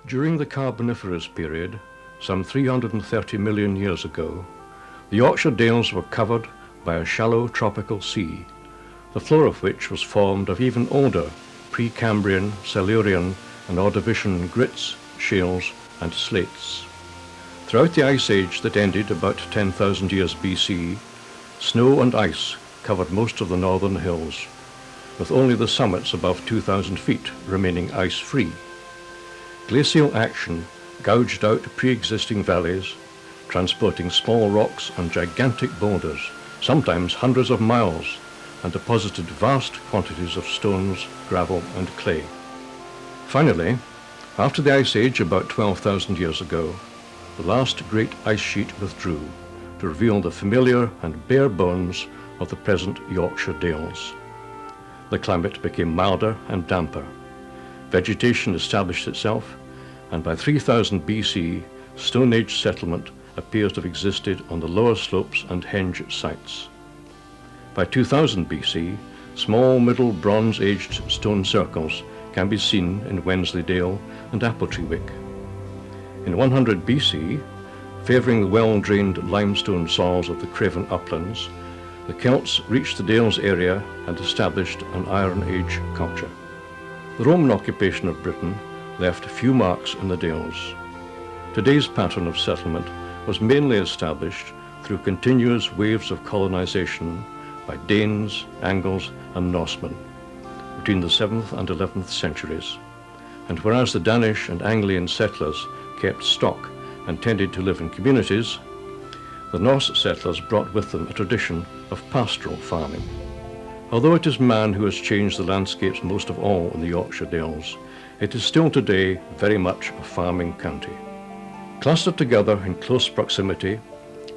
During the Carboniferous period, some 330 million years ago, the Yorkshire Dales were covered by a shallow tropical sea, the floor of which was formed of even older Precambrian, Silurian and Ordovician grits, shales and slates. Throughout the Ice Age that ended about 10,000 years BC, snow and ice covered most of the northern hills, with only the summits above 2,000 feet remaining ice-free. Glacial action gouged out pre-existing valleys, transporting small rocks and gigantic boulders, sometimes hundreds of miles, and deposited vast quantities of stones, gravel and clay. Finally, after the Ice Age about 12,000 years ago, the last great ice sheet withdrew to reveal the familiar and bare bones of the present Yorkshire Dales. The climate became milder and damper. Vegetation established itself, and by 3000 BC, Stone Age settlement appears to have existed on the lower slopes and henge sites. By 2000 BC, small Middle Bronze Aged stone circles can be seen in Wensleydale and Appletreewick. In 100 BC, favouring the well-drained limestone soils of the Craven uplands, the Celts reached the Dales area and established an Iron Age culture. The Roman occupation of Britain left few marks in the Dales. Today's pattern of settlement was mainly established through continuous waves of colonisation by Danes, Angles and Norsemen between the 7th and 11th centuries, and whereas the Danish and Anglian settlers kept stock and tended to live in communities, the Norse settlers brought with them a tradition of pastoral farming. Although it is man who has changed the landscapes most of all in the Yorkshire Dales, it is still today very much a farming county. Clustered together in close proximity,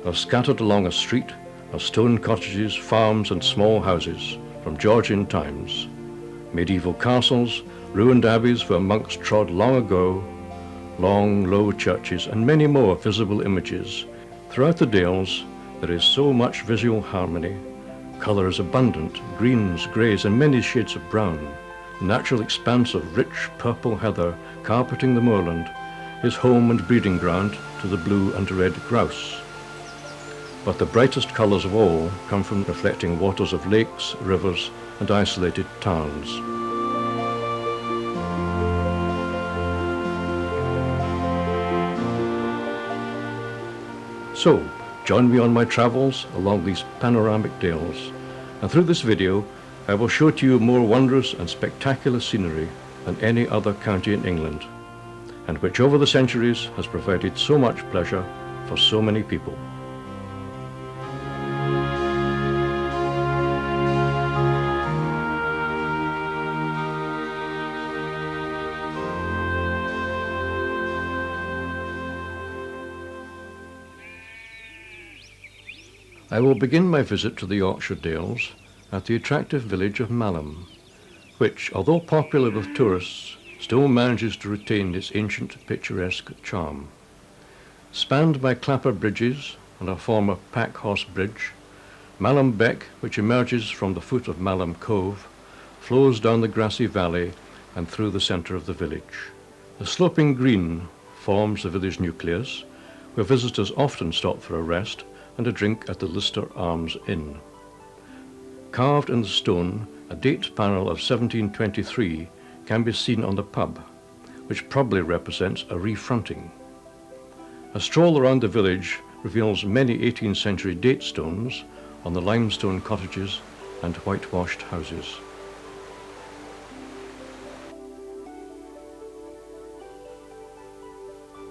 or scattered along a street, are stone cottages, farms and small houses from Georgian times, medieval castles, ruined abbeys where monks trod long ago, long, low churches and many more visible images. Throughout the Dales there is so much visual harmony. Colour is abundant, greens, greys and many shades of brown. The natural expanse of rich purple heather carpeting the moorland is home and breeding ground to the blue and red grouse. But the brightest colours of all come from reflecting waters of lakes, rivers and isolated tarns. So, join me on my travels along these panoramic dales, and through this video I will show to you more wondrous and spectacular scenery than any other county in England, and which over the centuries has provided so much pleasure for so many people. I will begin my visit to the Yorkshire Dales at the attractive village of Malham, which, although popular with tourists, still manages to retain its ancient picturesque charm. Spanned by clapper bridges and a former pack horse bridge, Malham Beck, which emerges from the foot of Malham Cove, flows down the grassy valley and through the centre of the village. The sloping green forms the village nucleus, where visitors often stop for a rest and a drink at the Lister Arms Inn. Carved in the stone, a date panel of 1723 can be seen on the pub, which probably represents a refronting. A stroll around the village reveals many 18th century date stones on the limestone cottages and whitewashed houses.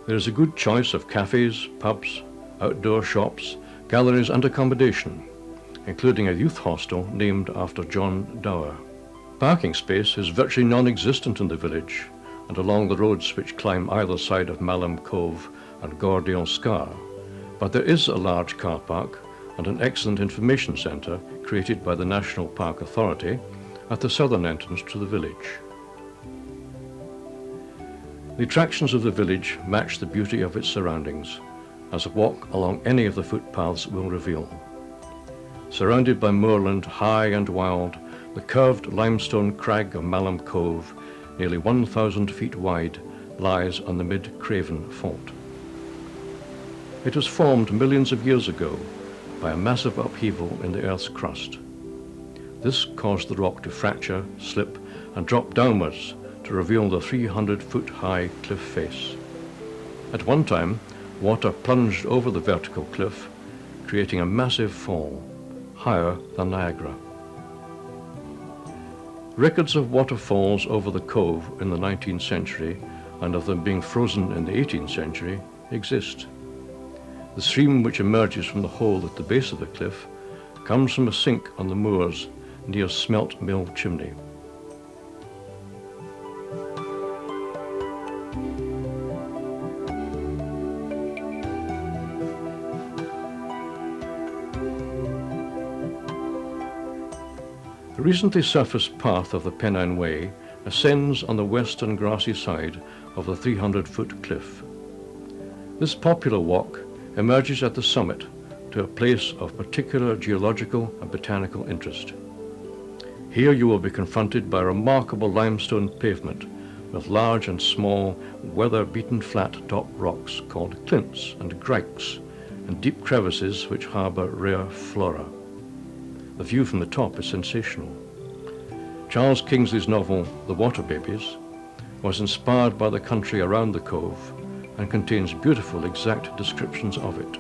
There is a good choice of cafes, pubs, outdoor shops, galleries and accommodation, including a youth hostel named after John Dower. Parking space is virtually non-existent in the village and along the roads which climb either side of Malham Cove and Gordale Scar, but there is a large car park and an excellent information centre created by the National Park Authority at the southern entrance to the village. The attractions of the village match the beauty of its surroundings, as a walk along any of the footpaths will reveal. Surrounded by moorland high and wild, the curved limestone crag of Malham Cove, nearly 1,000 feet wide, lies on the Mid-Craven Fault. It was formed millions of years ago by a massive upheaval in the Earth's crust. This caused the rock to fracture, slip, and drop downwards to reveal the 300-foot-high cliff face. At one time, water plunged over the vertical cliff, creating a massive fall, higher than Niagara. Records of waterfalls over the cove in the 19th century and of them being frozen in the 18th century exist. The stream which emerges from the hole at the base of the cliff comes from a sink on the moors near Smelt Mill Chimney. The recently surfaced path of the Pennine Way ascends on the western grassy side of the 300-foot cliff. This popular walk emerges at the summit to a place of particular geological and botanical interest. Here you will be confronted by a remarkable limestone pavement with large and small, weather-beaten flat-top rocks called clints and grikes, and deep crevices which harbour rare flora. The view from the top is sensational. Charles Kingsley's novel, The Water Babies, was inspired by the country around the cove and contains beautiful, exact descriptions of it.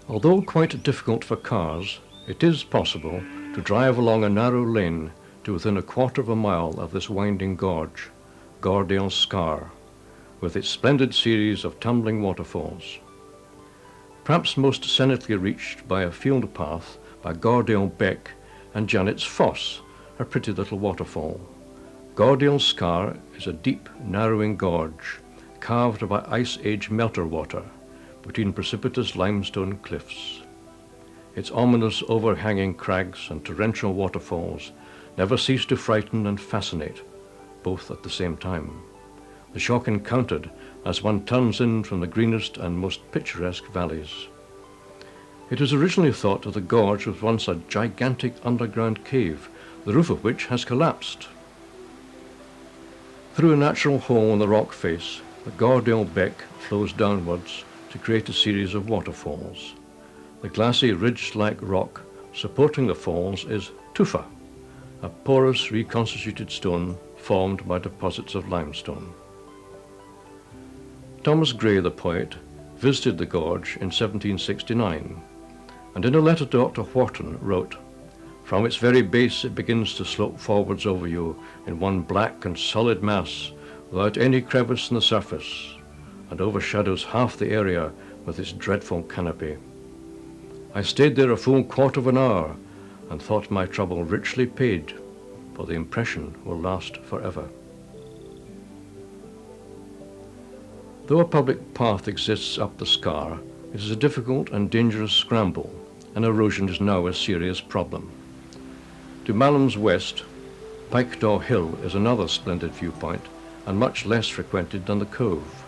Although quite difficult for cars, it is possible to drive along a narrow lane to within a quarter of a mile of this winding gorge, Gordale Scar, with its splendid series of tumbling waterfalls. Perhaps most scenically reached by a field path by Gordale Beck and Janet's Foss, a pretty little waterfall. Gordale Scar is a deep, narrowing gorge, carved by Ice Age melter water, between precipitous limestone cliffs. Its ominous overhanging crags and torrential waterfalls never cease to frighten and fascinate, both at the same time. The shock encountered as one turns in from the greenest and most picturesque valleys. It was originally thought that the gorge was once a gigantic underground cave, the roof of which has collapsed. Through a natural hole in the rock face, the Gordale Beck flows downwards to create a series of waterfalls. The glassy ridge-like rock supporting the falls is tufa, a porous reconstituted stone formed by deposits of limestone. Thomas Gray, the poet, visited the gorge in 1769, and in a letter to Dr. Wharton wrote, "From its very base it begins to slope forwards over you in one black and solid mass without any crevice in the surface, and overshadows half the area with its dreadful canopy. I stayed there a full quarter of an hour and thought my trouble richly paid, for the impression will last forever." Though a public path exists up the scar, it is a difficult and dangerous scramble, and erosion is now a serious problem. To Malham's west, Pikedaw Hill is another splendid viewpoint and much less frequented than the cove.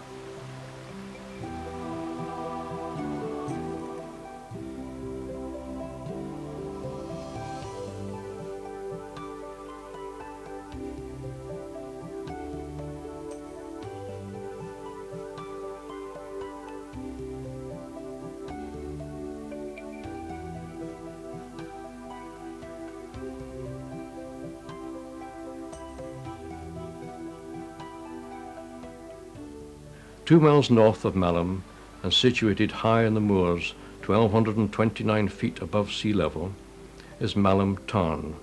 Two miles north of Malham, and situated high in the moors, 1,229 feet above sea level, is Malham Tarn.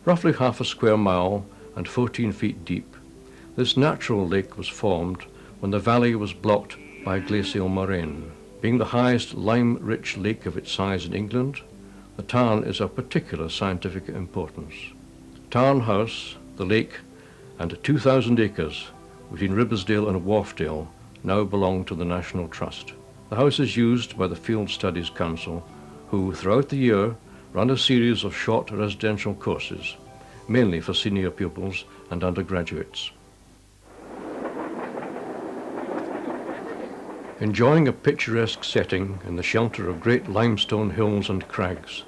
Roughly half a square mile and 14 feet deep, this natural lake was formed when the valley was blocked by a glacial moraine. Being the highest lime-rich lake of its size in England, the Tarn is of particular scientific importance. Tarn House, the lake, and 2,000 acres between Ribblesdale and Wharfdale now belong to the National Trust. The house is used by the Field Studies Council, who throughout the year run a series of short residential courses, mainly for senior pupils and undergraduates. Enjoying a picturesque setting in the shelter of great limestone hills and crags,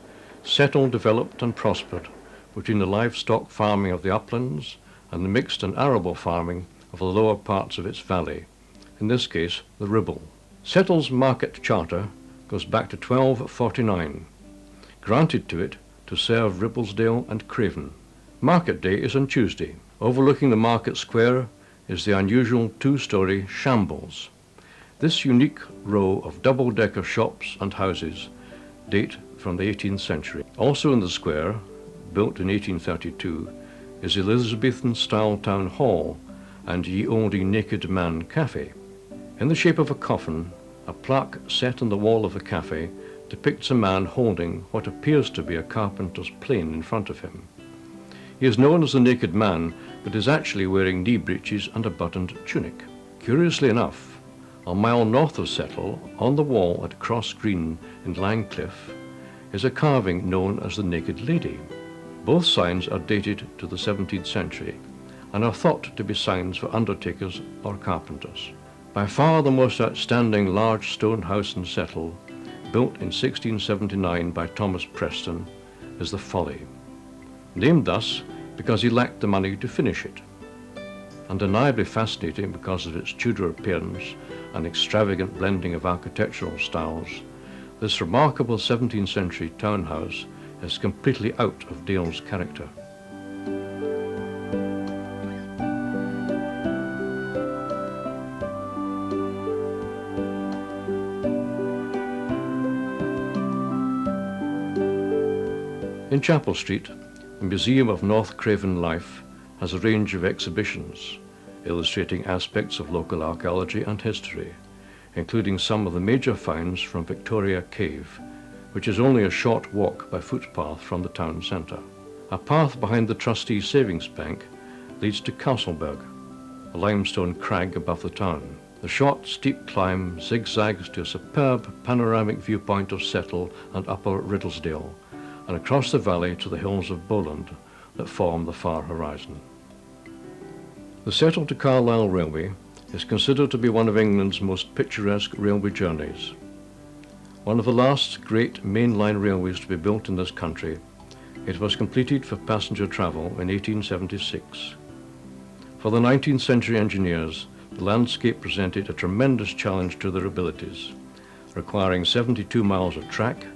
Settle developed and prospered between the livestock farming of the uplands and the mixed and arable farming of the lower parts of its valley, in this case the Ribble. Settle's market charter goes back to 1249, granted to it to serve Ribblesdale and Craven. Market day is on Tuesday. Overlooking the market square is the unusual two-storey Shambles. This unique row of double-decker shops and houses date from the 18th century. Also in the square, built in 1832, is Elizabethan-style town hall and Ye Olde Naked Man Cafe. In the shape of a coffin, a plaque set in the wall of the cafe depicts a man holding what appears to be a carpenter's plane in front of him. He is known as the Naked Man, but is actually wearing knee breeches and a buttoned tunic. Curiously enough, a mile north of Settle, on the wall at Cross Green in Langcliffe, is a carving known as the Naked Lady. Both signs are dated to the 17th century and are thought to be signs for undertakers or carpenters. By far the most outstanding large stone house in Settle, built in 1679 by Thomas Preston, is the Folly, named thus because he lacked the money to finish it. Undeniably fascinating because of its Tudor appearance and extravagant blending of architectural styles, this remarkable 17th century townhouse is completely out of Dale's character. In Chapel Street, the Museum of North Craven Life has a range of exhibitions illustrating aspects of local archaeology and history, including some of the major finds from Victoria Cave, which is only a short walk by footpath from the town centre. A path behind the Trustees' Savings Bank leads to Castleberg, a limestone crag above the town. The short, steep climb zigzags to a superb panoramic viewpoint of Settle and Upper Riddlesdale, and across the valley to the hills of Bowland that form the far horizon. The Settle to Carlisle Railway is considered to be one of England's most picturesque railway journeys. One of the last great mainline railways to be built in this country, it was completed for passenger travel in 1876. For the 19th century engineers, the landscape presented a tremendous challenge to their abilities, requiring 72 miles of track,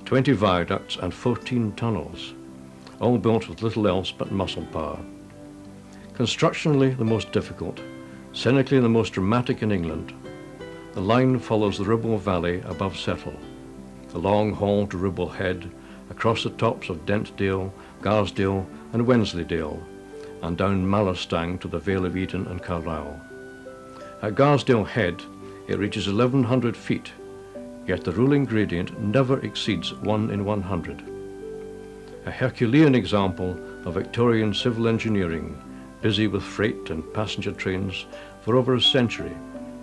20 viaducts and 14 tunnels, all built with little else but muscle power. Constructionally the most difficult, scenically the most dramatic in England, the line follows the Ribble Valley above Settle, the long haul to Ribble Head, across the tops of Dentdale, Garsdale and Wensleydale, and down Malastang to the Vale of Eden and Carlisle. At Garsdale Head it reaches 1,100 feet, yet the ruling gradient never exceeds 1 in 100. A Herculean example of Victorian civil engineering, busy with freight and passenger trains for over a century,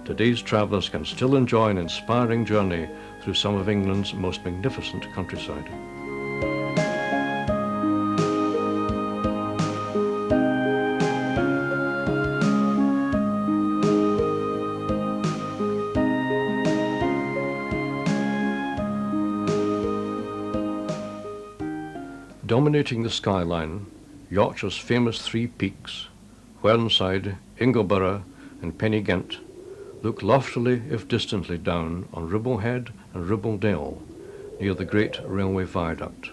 today's travellers can still enjoy an inspiring journey through some of England's most magnificent countryside. Dominating the skyline, Yorkshire's famous three peaks, Whernside, Ingleborough and Pennygent, look loftily if distantly down on Ribble Head and Ribbledale, near the great railway viaduct.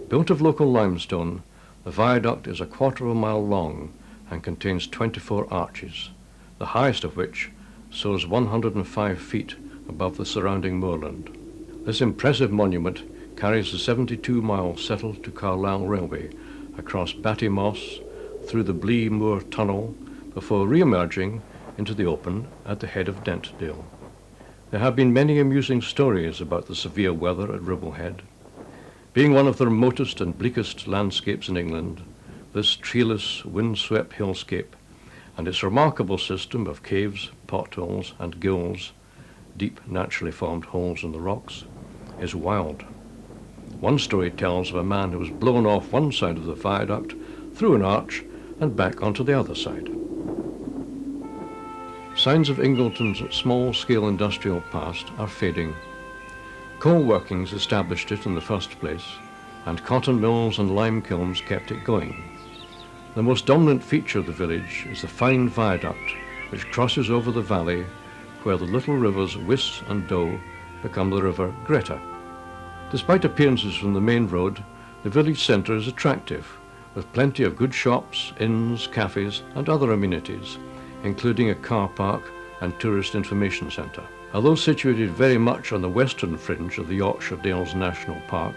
Built of local limestone, the viaduct is a quarter of a mile long and contains 24 arches, the highest of which soars 105 feet above the surrounding moorland. This impressive monument carries the 72-mile Settle to Carlisle Railway across Batty Moss, through the Blee Moor Tunnel, before re-emerging into the open at the head of Dentdale. There have been many amusing stories about the severe weather at Ribblehead. Being one of the remotest and bleakest landscapes in England, this treeless, wind-swept hillscape and its remarkable system of caves, potholes and gills, deep naturally formed holes in the rocks, is wild. One story tells of a man who was blown off one side of the viaduct, through an arch and back onto the other side. Signs of Ingleton's small-scale industrial past are fading. Coal workings established it in the first place, and cotton mills and lime kilns kept it going. The most dominant feature of the village is the fine viaduct which crosses over the valley where the little rivers Wiss and Doe become the river Greta. Despite appearances from the main road, the village centre is attractive, with plenty of good shops, inns, cafes and other amenities, including a car park and tourist information centre. Although situated very much on the western fringe of the Yorkshire Dales National Park,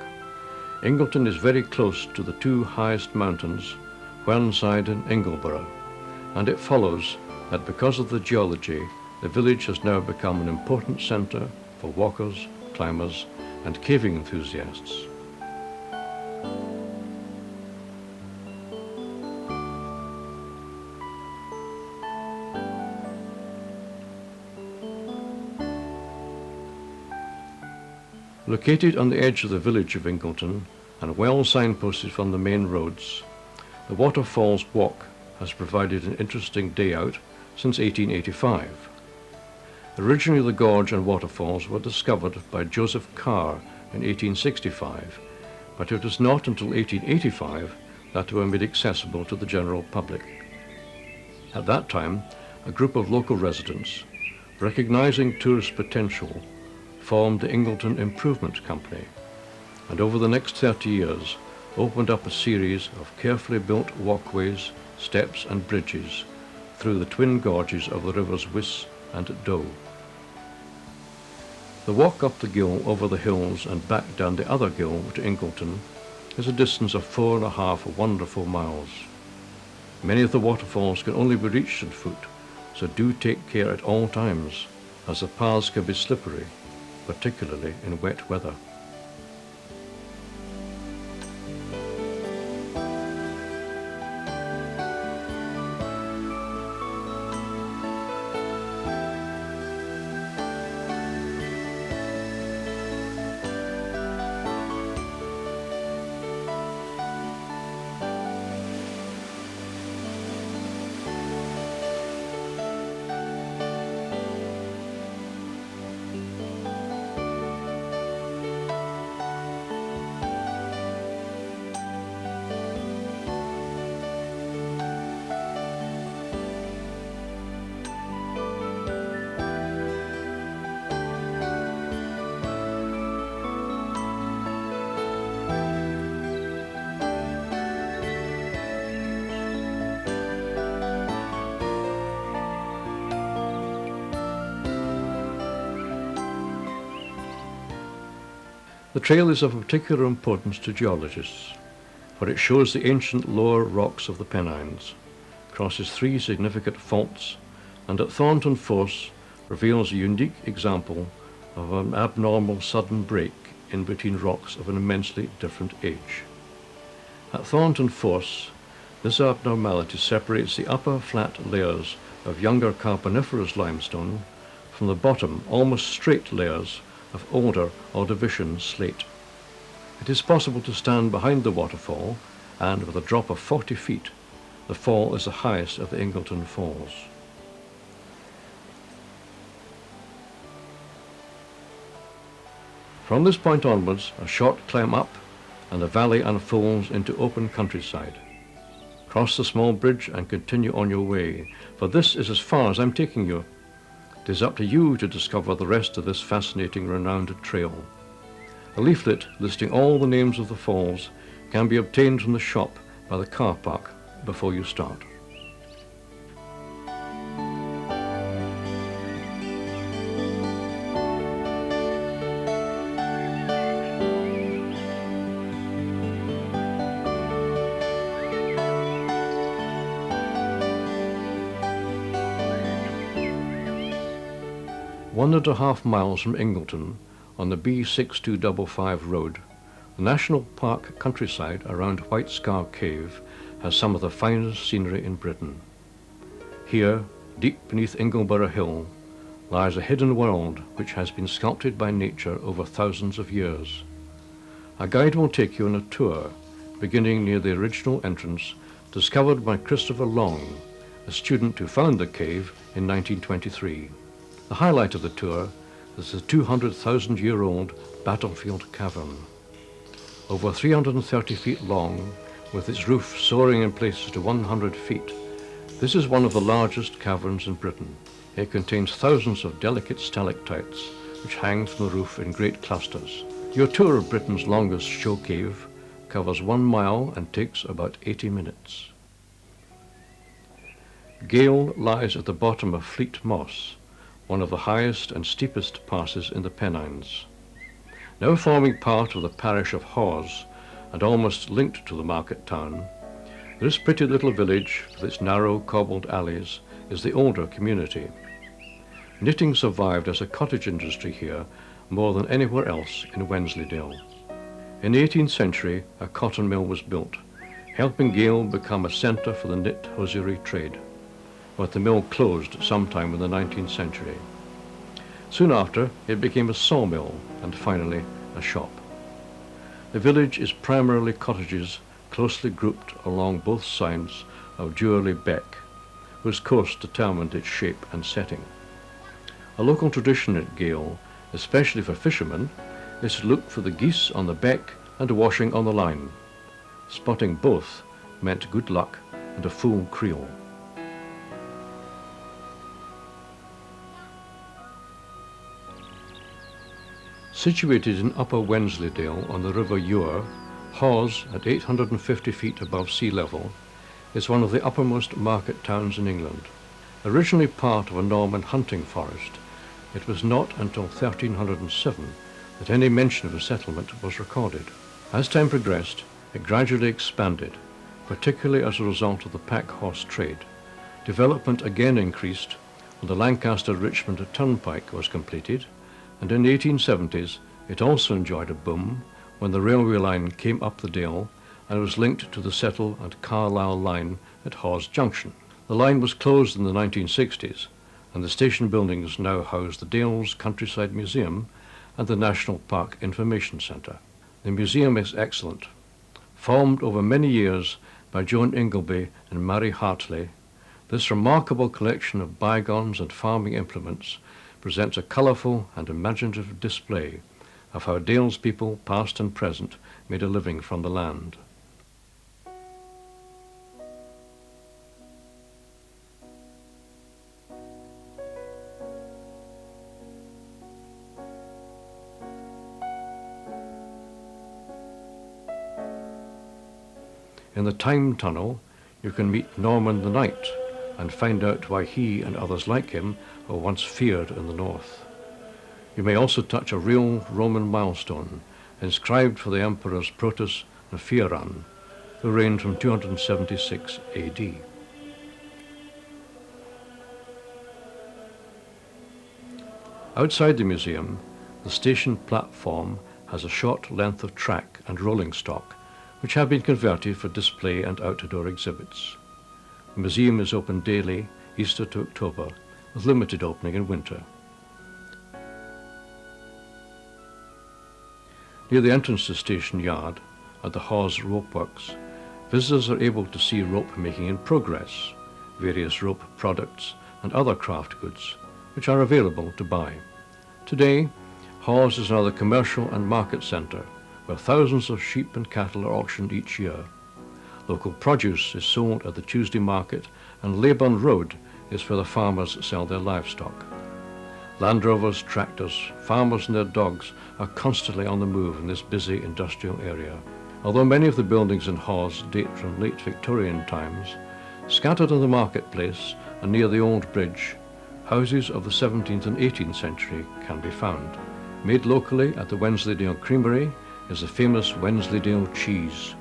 Ingleton is very close to the two highest mountains, Whernside and Ingleborough, and it follows that because of the geology, the village has now become an important centre for walkers, climbers and caving enthusiasts. Located on the edge of the village of Ingleton and well signposted from the main roads, the Waterfalls Walk has provided an interesting day out since 1885. Originally the gorge and waterfalls were discovered by Joseph Carr in 1865, but it was not until 1885 that they were made accessible to the general public. At that time, a group of local residents, recognizing tourist potential, formed the Ingleton Improvement Company, and over the next 30 years opened up a series of carefully built walkways, steps and bridges through the twin gorges of the rivers Wiss and Doe. The walk up the gill over the hills and back down the other gill to Ingleton is a distance of 4.5 wonderful miles. Many of the waterfalls can only be reached on foot, so do take care at all times, as the paths can be slippery, particularly in wet weather. The trail is of particular importance to geologists, for it shows the ancient lower rocks of the Pennines, crosses 3 significant faults, and at Thornton Force reveals a unique example of an abnormal sudden break in between rocks of an immensely different age. At Thornton Force, this abnormality separates the upper flat layers of younger Carboniferous limestone from the bottom almost straight layers of older Ordovician slate. It is possible to stand behind the waterfall, and with a drop of 40 feet, the fall is the highest of the Ingleton Falls. From this point onwards, a short climb up, and the valley unfolds into open countryside. Cross the small bridge and continue on your way, for this is as far as I'm taking you. It is up to you to discover the rest of this fascinating renowned trail. A leaflet listing all the names of the falls can be obtained from the shop by the car park before you start. 1.5 miles from Ingleton, on the B6255 road, the National Park countryside around White Scar Cave has some of the finest scenery in Britain. Here, deep beneath Ingleborough Hill, lies a hidden world which has been sculpted by nature over thousands of years. A guide will take you on a tour, beginning near the original entrance, discovered by Christopher Long, a student who found the cave in 1923. The highlight of the tour is the 200,000-year-old battlefield cavern. Over 330 feet long, with its roof soaring in places to 100 feet, this is one of the largest caverns in Britain. It contains thousands of delicate stalactites which hang from the roof in great clusters. Your tour of Britain's longest show cave covers 1 mile and takes about 80 minutes. Gale lies at the bottom of Fleet Moss, one of the highest and steepest passes in the Pennines. Now forming part of the parish of Hawes and almost linked to the market town, this pretty little village with its narrow cobbled alleys is the older community. Knitting survived as a cottage industry here more than anywhere else in Wensleydale. In the 18th century, a cotton mill was built, helping Gale become a centre for the knit hosiery trade, but the mill closed sometime in the 19th century. Soon after, it became a sawmill and finally a shop. The village is primarily cottages closely grouped along both sides of Dewrley Beck, whose course determined its shape and setting. A local tradition at Gale, especially for fishermen, is to look for the geese on the beck and washing on the line. Spotting both meant good luck and a full creel. Situated in Upper Wensleydale on the River Eure, Hawes, at 850 feet above sea level, is one of the uppermost market towns in England. Originally part of a Norman hunting forest, it was not until 1307 that any mention of a settlement was recorded. As time progressed, it gradually expanded, particularly as a result of the pack horse trade. Development again increased when the Lancaster-Richmond Turnpike was completed, and in the 1870s it also enjoyed a boom when the railway line came up the Dale and was linked to the Settle and Carlisle line at Hawes Junction. The line was closed in the 1960s, and the station buildings now house the Dales Countryside Museum and the National Park Information Centre. The museum is excellent. Formed over many years by Joan Ingleby and Mary Hartley, this remarkable collection of bygones and farming implements presents a colourful and imaginative display of how Dales people, past and present, made a living from the land. In the Time Tunnel, you can meet Norman the Knight and find out why he and others like him were once feared in the north. You may also touch a real Roman milestone inscribed for the emperors Protus and Fioran, who reigned from 276 AD. Outside the museum, the station platform has a short length of track and rolling stock, which have been converted for display and outdoor exhibits. The museum is open daily, Easter to October, with limited opening in winter. Near the entrance to Station Yard, at the Hawes Rope Works, visitors are able to see rope making in progress, various rope products and other craft goods, which are available to buy. Today, Hawes is now the commercial and market centre, where thousands of sheep and cattle are auctioned each year. Local produce is sold at the Tuesday market, and Leyburn Road is where the farmers sell their livestock. Land Rovers, tractors, farmers and their dogs are constantly on the move in this busy industrial area. Although many of the buildings in Hawes date from late Victorian times, scattered in the marketplace and near the old bridge, houses of the 17th and 18th century can be found. Made locally at the Wensleydale Creamery is the famous Wensleydale cheese.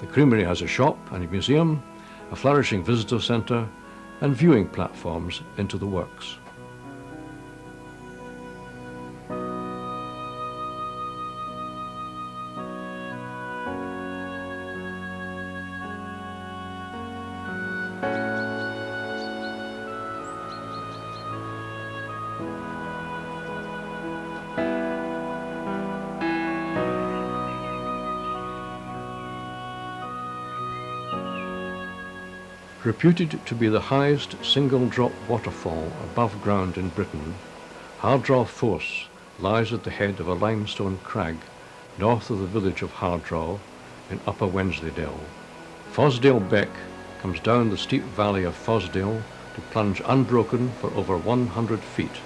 The creamery has a shop and a museum, a flourishing visitor centre, and viewing platforms into the works. Reputed to be the highest single-drop waterfall above ground in Britain, Thornton Force lies at the head of a limestone crag north of the village of Hardraw in Upper Wensleydale. Fosdale Beck comes down the steep valley of Fosdale to plunge unbroken for over 100 feet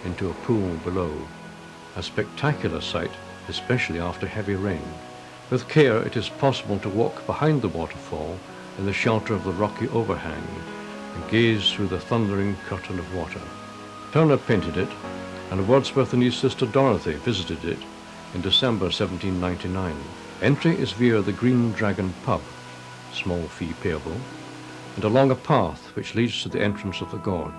into a pool below. A spectacular sight, especially after heavy rain. With care, it is possible to walk behind the waterfall in the shelter of the rocky overhang and gaze through the thundering curtain of water. Turner painted it, and Wordsworth and his sister Dorothy visited it in December 1799. Entry is via the Green Dragon pub, small fee payable, and along a path which leads to the entrance of the gorge.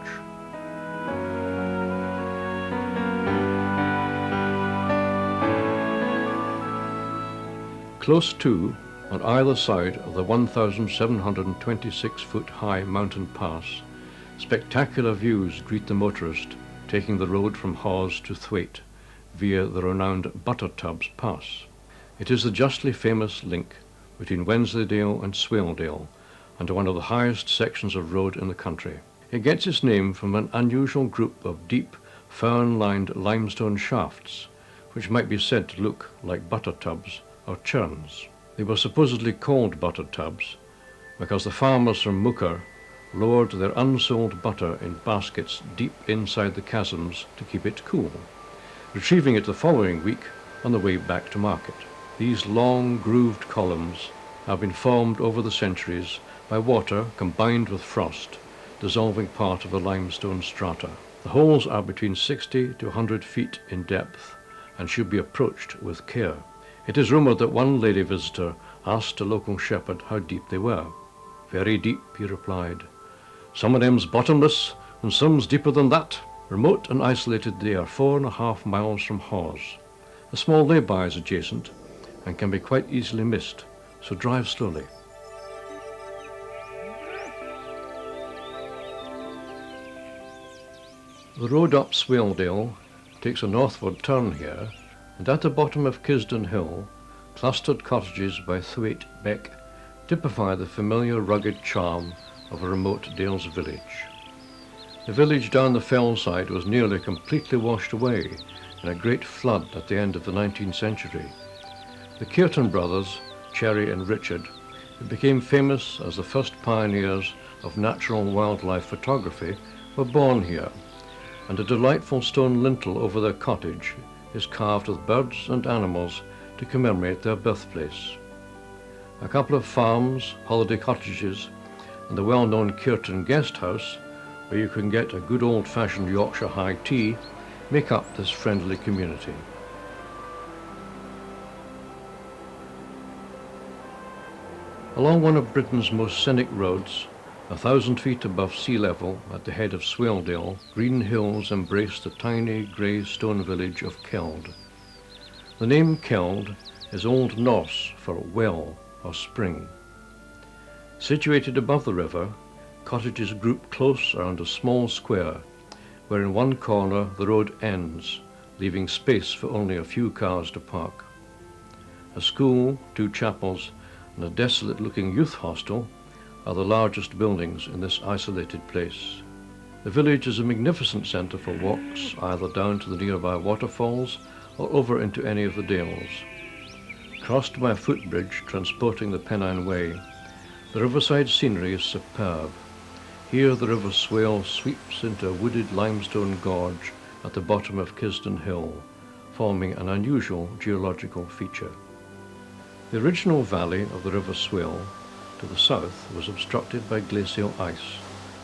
Close to, on either side of the 1,726-foot high mountain pass, spectacular views greet the motorist taking the road from Hawes to Thwaite via the renowned Buttertubs Pass. It is the justly famous link between Wensleydale and Swaledale, and one of the highest sections of road in the country. It gets its name from an unusual group of deep, fern-lined limestone shafts, which might be said to look like butter tubs or churns. They were supposedly called butter tubs because the farmers from Mooker lowered their unsold butter in baskets deep inside the chasms to keep it cool, retrieving it the following week on the way back to market. These long grooved columns have been formed over the centuries by water combined with frost, dissolving part of the limestone strata. The holes are between 60 to 100 feet in depth and should be approached with care. It is rumoured that one lady visitor asked a local shepherd how deep they were. "Very deep," he replied. "Some of them's bottomless, and some's deeper than that." Remote and isolated, they are 4.5 miles from Hawes. A small lay-by is adjacent and can be quite easily missed, so drive slowly. The road up Swaledale takes a northward turn here, and at the bottom of Kisden Hill, clustered cottages by Thwaite Beck typify the familiar rugged charm of a remote Dales village. The village down the fell side was nearly completely washed away in a great flood at the end of the 19th century. The Kearton brothers, Cherry and Richard, who became famous as the first pioneers of natural wildlife photography, were born here, and a delightful stone lintel over their cottage is carved with birds and animals to commemorate their birthplace. A couple of farms, holiday cottages, and the well-known Kearton guest house, where you can get a good old-fashioned Yorkshire high tea, make up this friendly community. Along one of Britain's most scenic roads, 1,000 feet above sea level at the head of Swaledale, green hills embrace the tiny grey stone village of Keld. The name Keld is Old Norse for well or spring. Situated above the river, cottages group close around a small square, where in one corner the road ends, leaving space for only a few cars to park. A school, 2 chapels, and a desolate-looking youth hostel are the largest buildings in this isolated place. The village is a magnificent centre for walks, either down to the nearby waterfalls or over into any of the dales. Crossed by a footbridge transporting the Pennine Way, the riverside scenery is superb. Here the River Swale sweeps into a wooded limestone gorge at the bottom of Kisden Hill, forming an unusual geological feature. The original valley of the River Swale to the south was obstructed by glacial ice,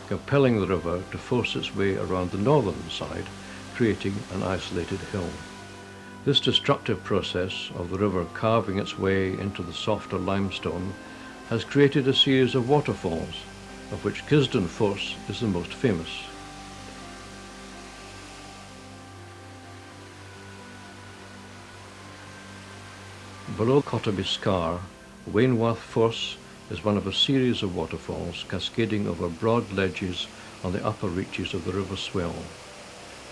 compelling the river to force its way around the northern side, creating an isolated hill. This destructive process of the river carving its way into the softer limestone has created a series of waterfalls, of which Thornton Force is the most famous. Below Cotterby Scar, Wainworth Force is one of a series of waterfalls cascading over broad ledges on the upper reaches of the River Swale,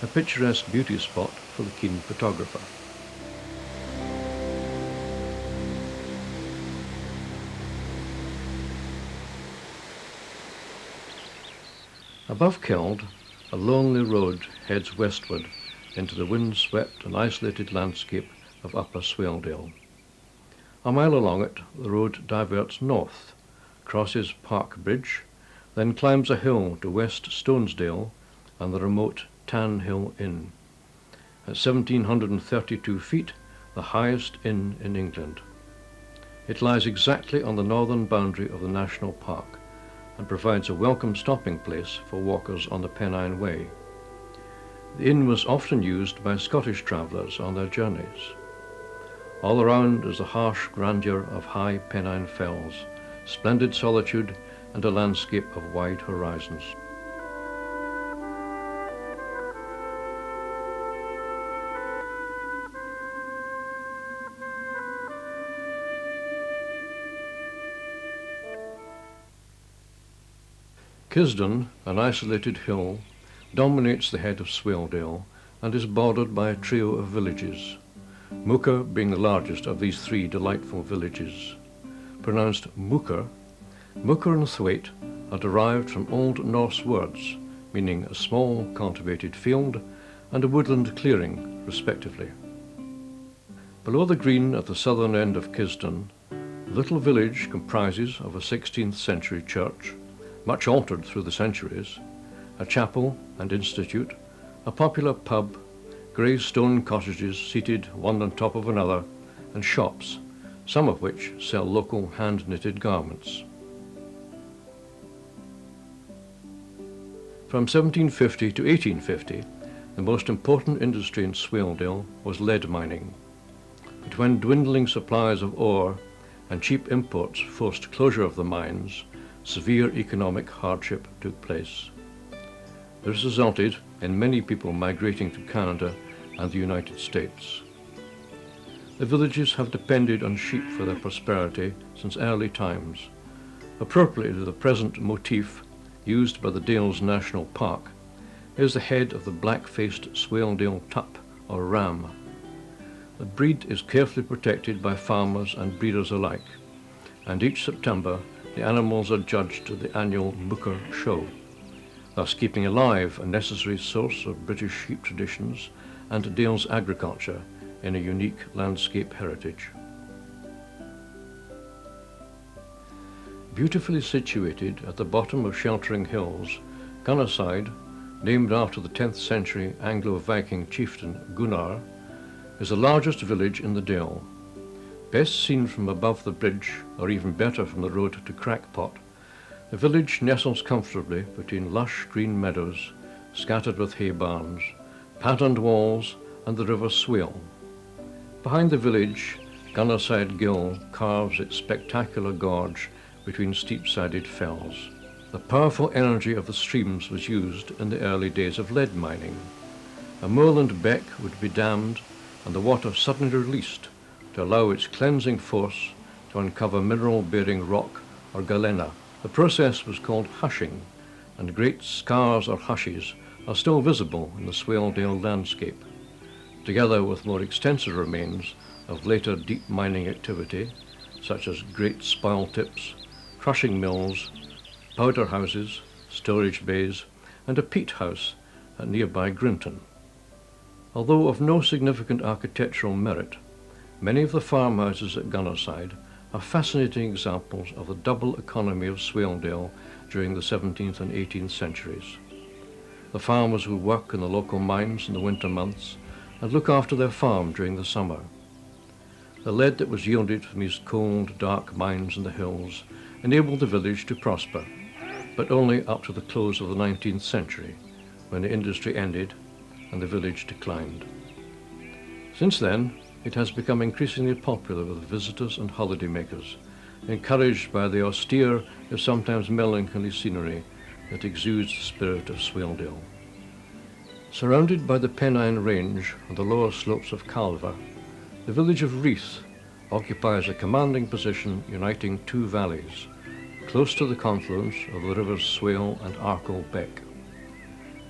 a picturesque beauty spot for the keen photographer. Above Keld, a lonely road heads westward into the wind-swept and isolated landscape of Upper Swaledale. A mile along it, the road diverts north, crosses Park Bridge, then climbs a hill to West Stonesdale and the remote Tan Hill Inn. At 1,732 feet, the highest inn in England. It lies exactly on the northern boundary of the national park and provides a welcome stopping place for walkers on the Pennine Way. The inn was often used by Scottish travellers on their journeys. All around is the harsh grandeur of high Pennine fells, splendid solitude, and a landscape of wide horizons. Kisdon, an isolated hill, dominates the head of Swaledale and is bordered by a trio of villages, Mooker being the largest of these three delightful villages. Pronounced Mooker, Mooker and Thwaite are derived from Old Norse words, meaning a small cultivated field and a woodland clearing, respectively. Below the green at the southern end of Kisdon, the little village comprises of a 16th century church, much altered through the centuries, a chapel and institute, a popular pub, grey stone cottages seated one on top of another, and shops, some of which sell local hand-knitted garments. From 1750 to 1850, the most important industry in Swaledale was lead mining. But when dwindling supplies of ore and cheap imports forced closure of the mines, severe economic hardship took place. This resulted in many people migrating to Canada and the United States. The villages have depended on sheep for their prosperity since early times. Appropriately, the present motif used by the Dales National Park is the head of the black-faced Swaledale tup or ram. The breed is carefully protected by farmers and breeders alike, and each September the animals are judged at the annual Mooker Show, thus keeping alive a necessary source of British sheep traditions and Dales agriculture in a unique landscape heritage. Beautifully situated at the bottom of sheltering hills, Gunnerside, named after the 10th century Anglo-Viking chieftain Gunnar, is the largest village in the Dale. Best seen from above the bridge, or even better from the road to Crackpot, the village nestles comfortably between lush green meadows, scattered with hay barns, patterned walls, and the river Swale. Behind the village, Gunnerside Gill carves its spectacular gorge between steep-sided fells. The powerful energy of the streams was used in the early days of lead mining. A moorland beck would be dammed and the water suddenly released to allow its cleansing force to uncover mineral-bearing rock or galena. The process was called hushing, and great scars or hushes are still visible in the Swaledale landscape, together with more extensive remains of later deep mining activity, such as great spile tips, crushing mills, powder houses, storage bays, and a peat house at nearby Grinton. Although of no significant architectural merit, many of the farmhouses at Gunnerside are fascinating examples of the double economy of Swaledale during the 17th and 18th centuries. The farmers who work in the local mines in the winter months and look after their farm during the summer. The lead that was yielded from these cold, dark mines in the hills enabled the village to prosper, but only up to the close of the 19th century, when the industry ended and the village declined. Since then, it has become increasingly popular with visitors and holidaymakers, encouraged by the austere, if sometimes melancholy scenery that exudes the spirit of Swaledale. Surrounded by the Pennine Range and the lower slopes of Calver, the village of Reeth occupies a commanding position uniting two valleys, close to the confluence of the rivers Swale and Arkle Beck.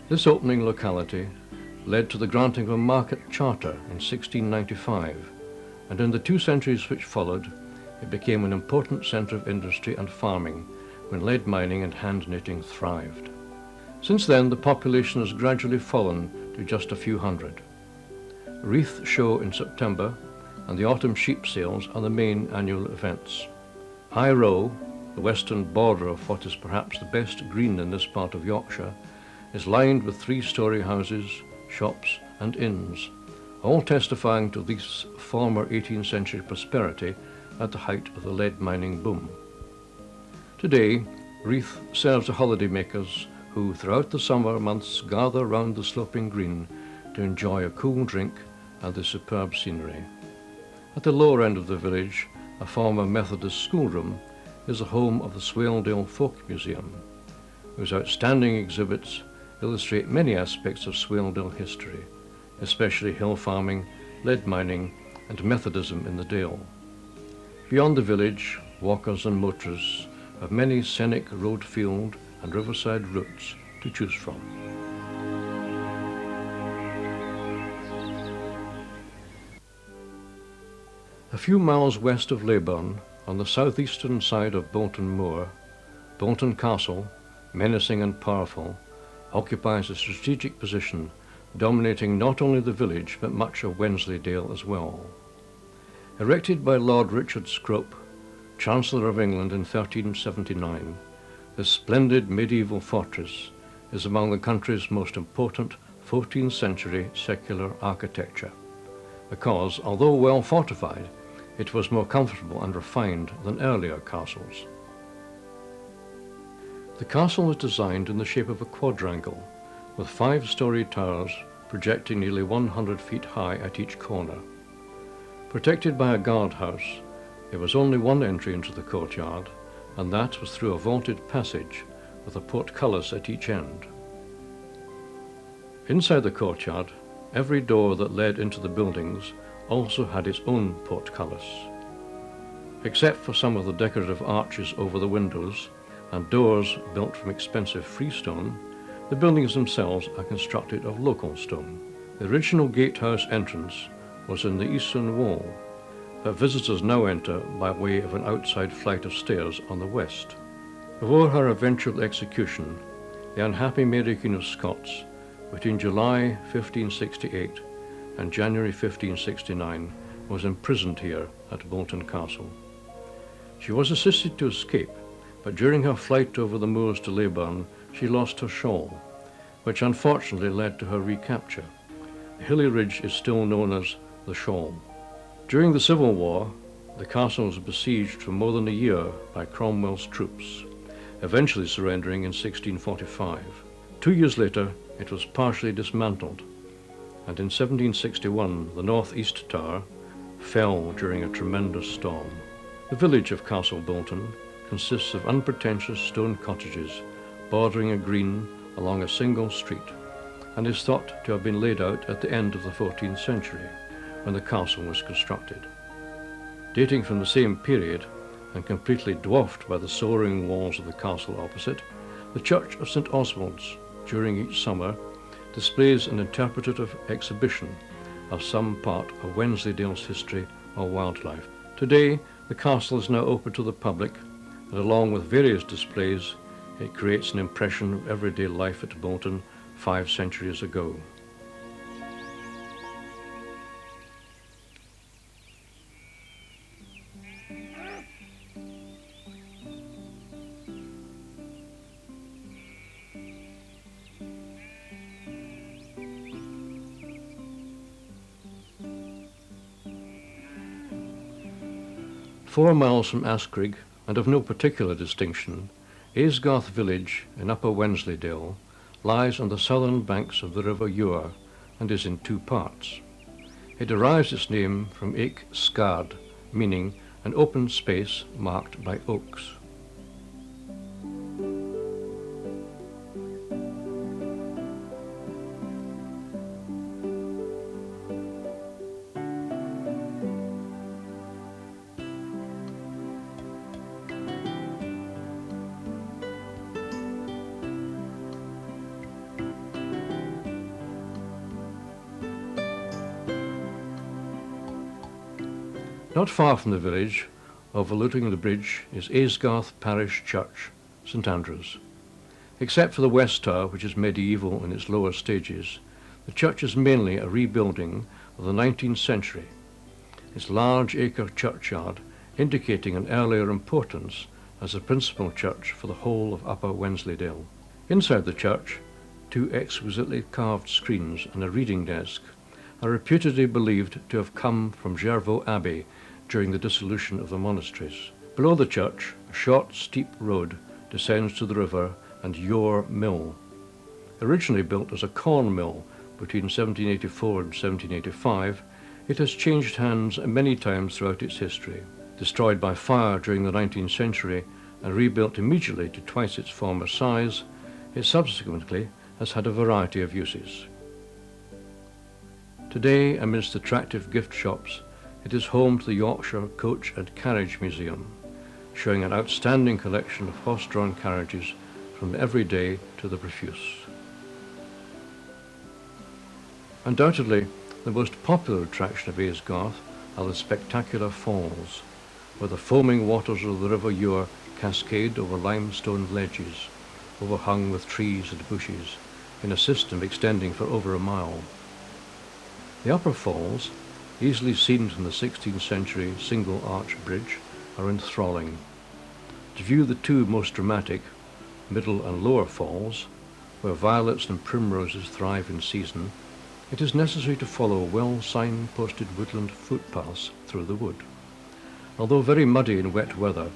This opening locality led to the granting of a market charter in 1695, and in the 2 centuries which followed, it became an important centre of industry and farming when lead mining and hand knitting thrived. Since then, the population has gradually fallen to just a few hundred. Wreath show in September and the autumn sheep sales are the main annual events. High Row, the western border of what is perhaps the best green in this part of Yorkshire, is lined with three-storey houses, shops and inns, all testifying to this former 18th century prosperity at the height of the lead mining boom. Today, Wreath serves the holidaymakers who throughout the summer months gather round the sloping green to enjoy a cool drink and the superb scenery. At the lower end of the village, a former Methodist schoolroom is the home of the Swaledale Folk Museum, whose outstanding exhibits illustrate many aspects of Swaledale history, especially hill farming, lead mining and Methodism in the Dale. Beyond the village, walkers and motorists have many scenic road, field and riverside routes to choose from. A few miles west of Leyburn, on the southeastern side of Bolton Moor, Bolton Castle, menacing and powerful, occupies a strategic position, dominating not only the village but much of Wensleydale as well. Erected by Lord Richard Scrope, Chancellor of England in 1379, this splendid medieval fortress is among the country's most important 14th century secular architecture, because, although well fortified, it was more comfortable and refined than earlier castles. The castle was designed in the shape of a quadrangle, with 5-storey towers projecting nearly 100 feet high at each corner. Protected by a guardhouse, there was only one entry into the courtyard, and that was through a vaulted passage with a portcullis at each end. Inside the courtyard, every door that led into the buildings also had its own portcullis. Except for some of the decorative arches over the windows and doors built from expensive freestone, the buildings themselves are constructed of local stone. The original gatehouse entrance was in the eastern wall, but visitors now enter by way of an outside flight of stairs on the west. Before her eventual execution, the unhappy Mary Queen of Scots, between July 1568 and January 1569, was imprisoned here at Bolton Castle. She was assisted to escape, but during her flight over the moors to Leyburn, she lost her shawl, which unfortunately led to her recapture. The hilly ridge is still known as the Shawl. During the Civil War, the castle was besieged for more than a year by Cromwell's troops, eventually surrendering in 1645. 2 years later, it was partially dismantled, and in 1761 the northeast tower fell during a tremendous storm. The village of Castle Bolton consists of unpretentious stone cottages bordering a green along a single street, and is thought to have been laid out at the end of the 14th century, when the castle was constructed. Dating from the same period, and completely dwarfed by the soaring walls of the castle opposite, the Church of St. Oswald's, during each summer, displays an interpretative exhibition of some part of Wensleydale's history or wildlife. Today, the castle is now open to the public, and along with various displays, it creates an impression of everyday life at Bolton 5 centuries ago. Four miles from Askrigg, and of no particular distinction, Aysgarth village in Upper Wensleydale lies on the southern banks of the River Eure and is in 2 parts. It derives its name from Aik Scard, meaning an open space marked by oaks. Not far from the village, overlooking the bridge, is Aysgarth Parish Church, St Andrews. Except for the west tower, which is medieval in its lower stages, the church is mainly a rebuilding of the 19th century, its large acre churchyard indicating an earlier importance as the principal church for the whole of Upper Wensleydale. Inside the church, 2 exquisitely carved screens and a reading desk are reputedly believed to have come from Jervaux Abbey during the dissolution of the monasteries. Below the church, a short, steep road descends to the river and Yore Mill. Originally built as a corn mill between 1784 and 1785, it has changed hands many times throughout its history. Destroyed by fire during the 19th century and rebuilt immediately to twice its former size, it subsequently has had a variety of uses. Today, amidst attractive gift shops, it is home to the Yorkshire Coach and Carriage Museum, showing an outstanding collection of horse-drawn carriages from the everyday to the profuse. Undoubtedly, the most popular attraction of Aysgarth are the spectacular falls, where the foaming waters of the River Yure cascade over limestone ledges, overhung with trees and bushes, in a system extending for over a mile. The upper falls, easily seen from the 16th century single arch bridge, are enthralling. To view the 2 most dramatic, middle and lower falls, where violets and primroses thrive in season, it is necessary to follow well signposted woodland footpaths through the wood. Although very muddy in wet weather,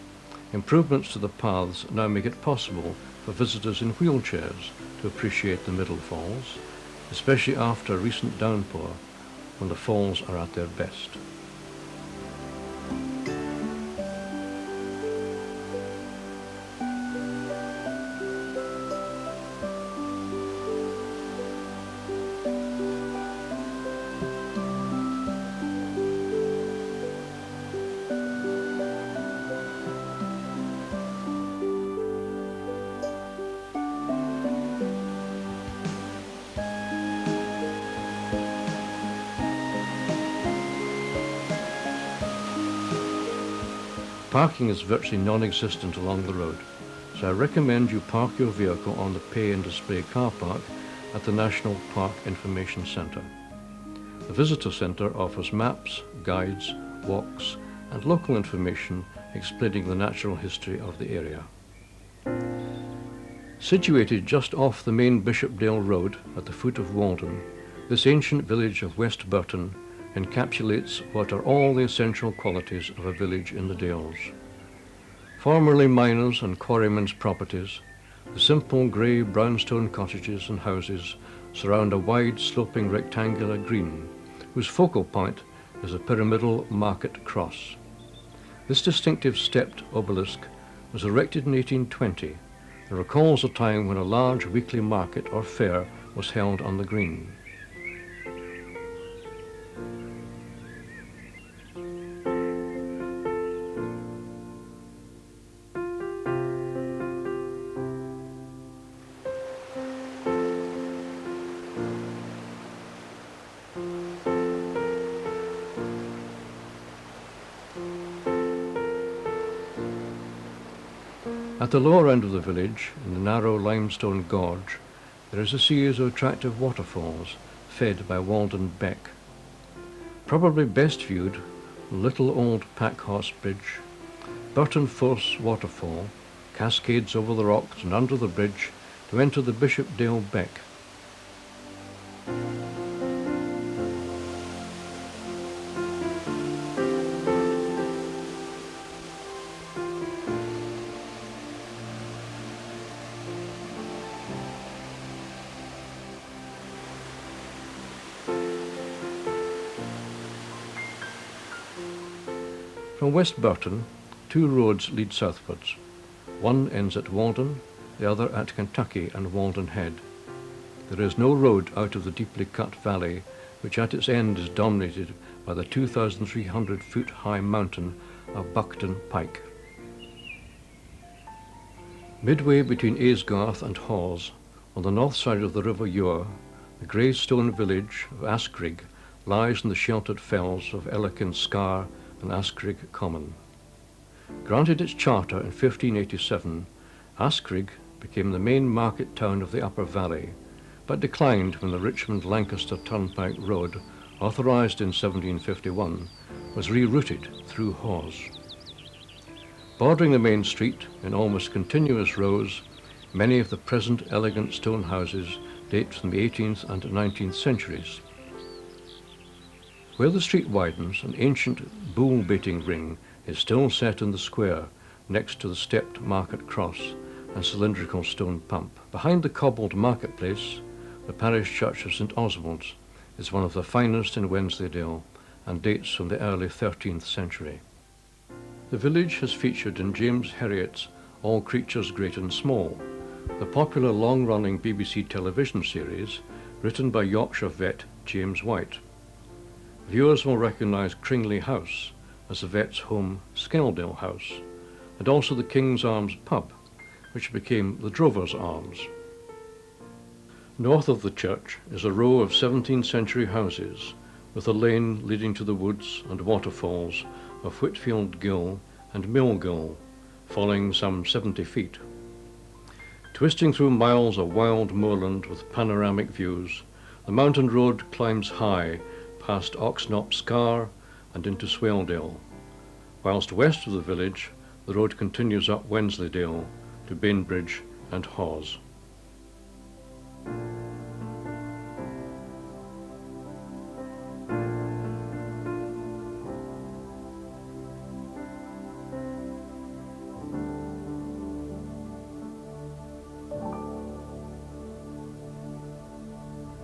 improvements to the paths now make it possible for visitors in wheelchairs to appreciate the middle falls, especially after a recent downpour when the falls are at their best. Parking is virtually non-existent along the road, so I recommend you park your vehicle on the Pay and Display car park at the National Park Information Centre. The Visitor Centre offers maps, guides, walks and local information explaining the natural history of the area. Situated just off the main Bishopdale Road at the foot of Walden, this ancient village of West Burton encapsulates what are all the essential qualities of a village in the Dales. Formerly miners' and quarrymen's properties, the simple grey brownstone cottages and houses surround a wide sloping rectangular green, whose focal point is a pyramidal market cross. This distinctive stepped obelisk was erected in 1820 and recalls a time when a large weekly market or fair was held on the green. At the lower end of the village, in the narrow limestone gorge, there is a series of attractive waterfalls fed by Walden Beck. Probably best viewed, the little old Packhorse Bridge, Thornton Force waterfall cascades over the rocks and under the bridge to enter the Bishopdale Beck. From West Burton, 2 roads lead southwards. One ends at Walden, the other at Kentucky and Walden Head. There is no road out of the deeply cut valley, which at its end is dominated by the 2,300-foot high mountain of Buckton Pike. Midway between Aysgarth and Hawes, on the north side of the River Yure, the grey stone village of Askrigg lies in the sheltered fells of Ellickin Scar and Askrigg Common. Granted its charter in 1587, Askrigg, became the main market town of the Upper Valley, but declined when the Richmond-Lancaster Turnpike Road, authorised in 1751, was rerouted through Hawes. Bordering the main street, in almost continuous rows, many of the present elegant stone houses date from the 18th and 19th centuries. Where the street widens, an ancient bull-baiting ring is still set in the square next to the stepped market cross and cylindrical stone pump. Behind the cobbled marketplace, the parish church of St Oswald's is one of the finest in Wensleydale and dates from the early 13th century. The village has featured in James Herriot's All Creatures Great and Small, the popular long-running BBC television series written by Yorkshire vet James White. Viewers will recognise Cringley House as the vet's home Swaledale House, and also the King's Arms pub, which became the Drover's Arms. North of the church is a row of 17th century houses, with a lane leading to the woods and waterfalls of Whitfield Gill and Mill Gill, falling some 70 feet. Twisting through miles of wild moorland with panoramic views, the mountain road climbs high past Oxnop Scar and into Swaledale, whilst west of the village the road continues up Wensleydale to Bainbridge and Hawes.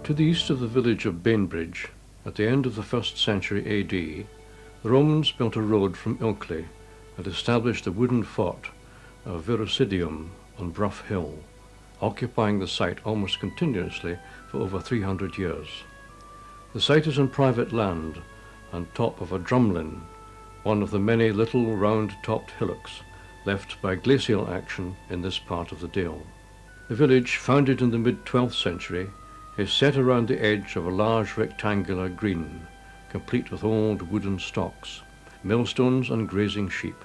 To the east of the village of Bainbridge, at the end of the 1st century AD, the Romans built a road from Ilkley and established a wooden fort of Virocidium on Brough Hill, occupying the site almost continuously for over 300 years. The site is on private land and top of a drumlin, one of the many little round-topped hillocks left by glacial action in this part of the Dale. The village, founded in the mid-12th century, is set around the edge of a large rectangular green, complete with old wooden stocks, millstones and grazing sheep.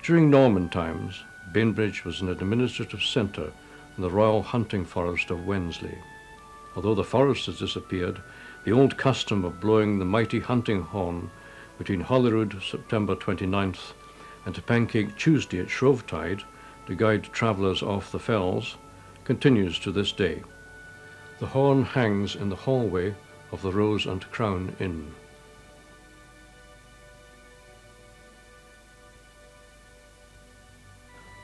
During Norman times, Bainbridge was an administrative centre in the Royal Hunting Forest of Wensley. Although the forest has disappeared, the old custom of blowing the mighty hunting horn between Holyrood, September 29th, and Pancake Tuesday at Shrovetide to guide travellers off the fells continues to this day. The horn hangs in the hallway of the Rose and Crown Inn.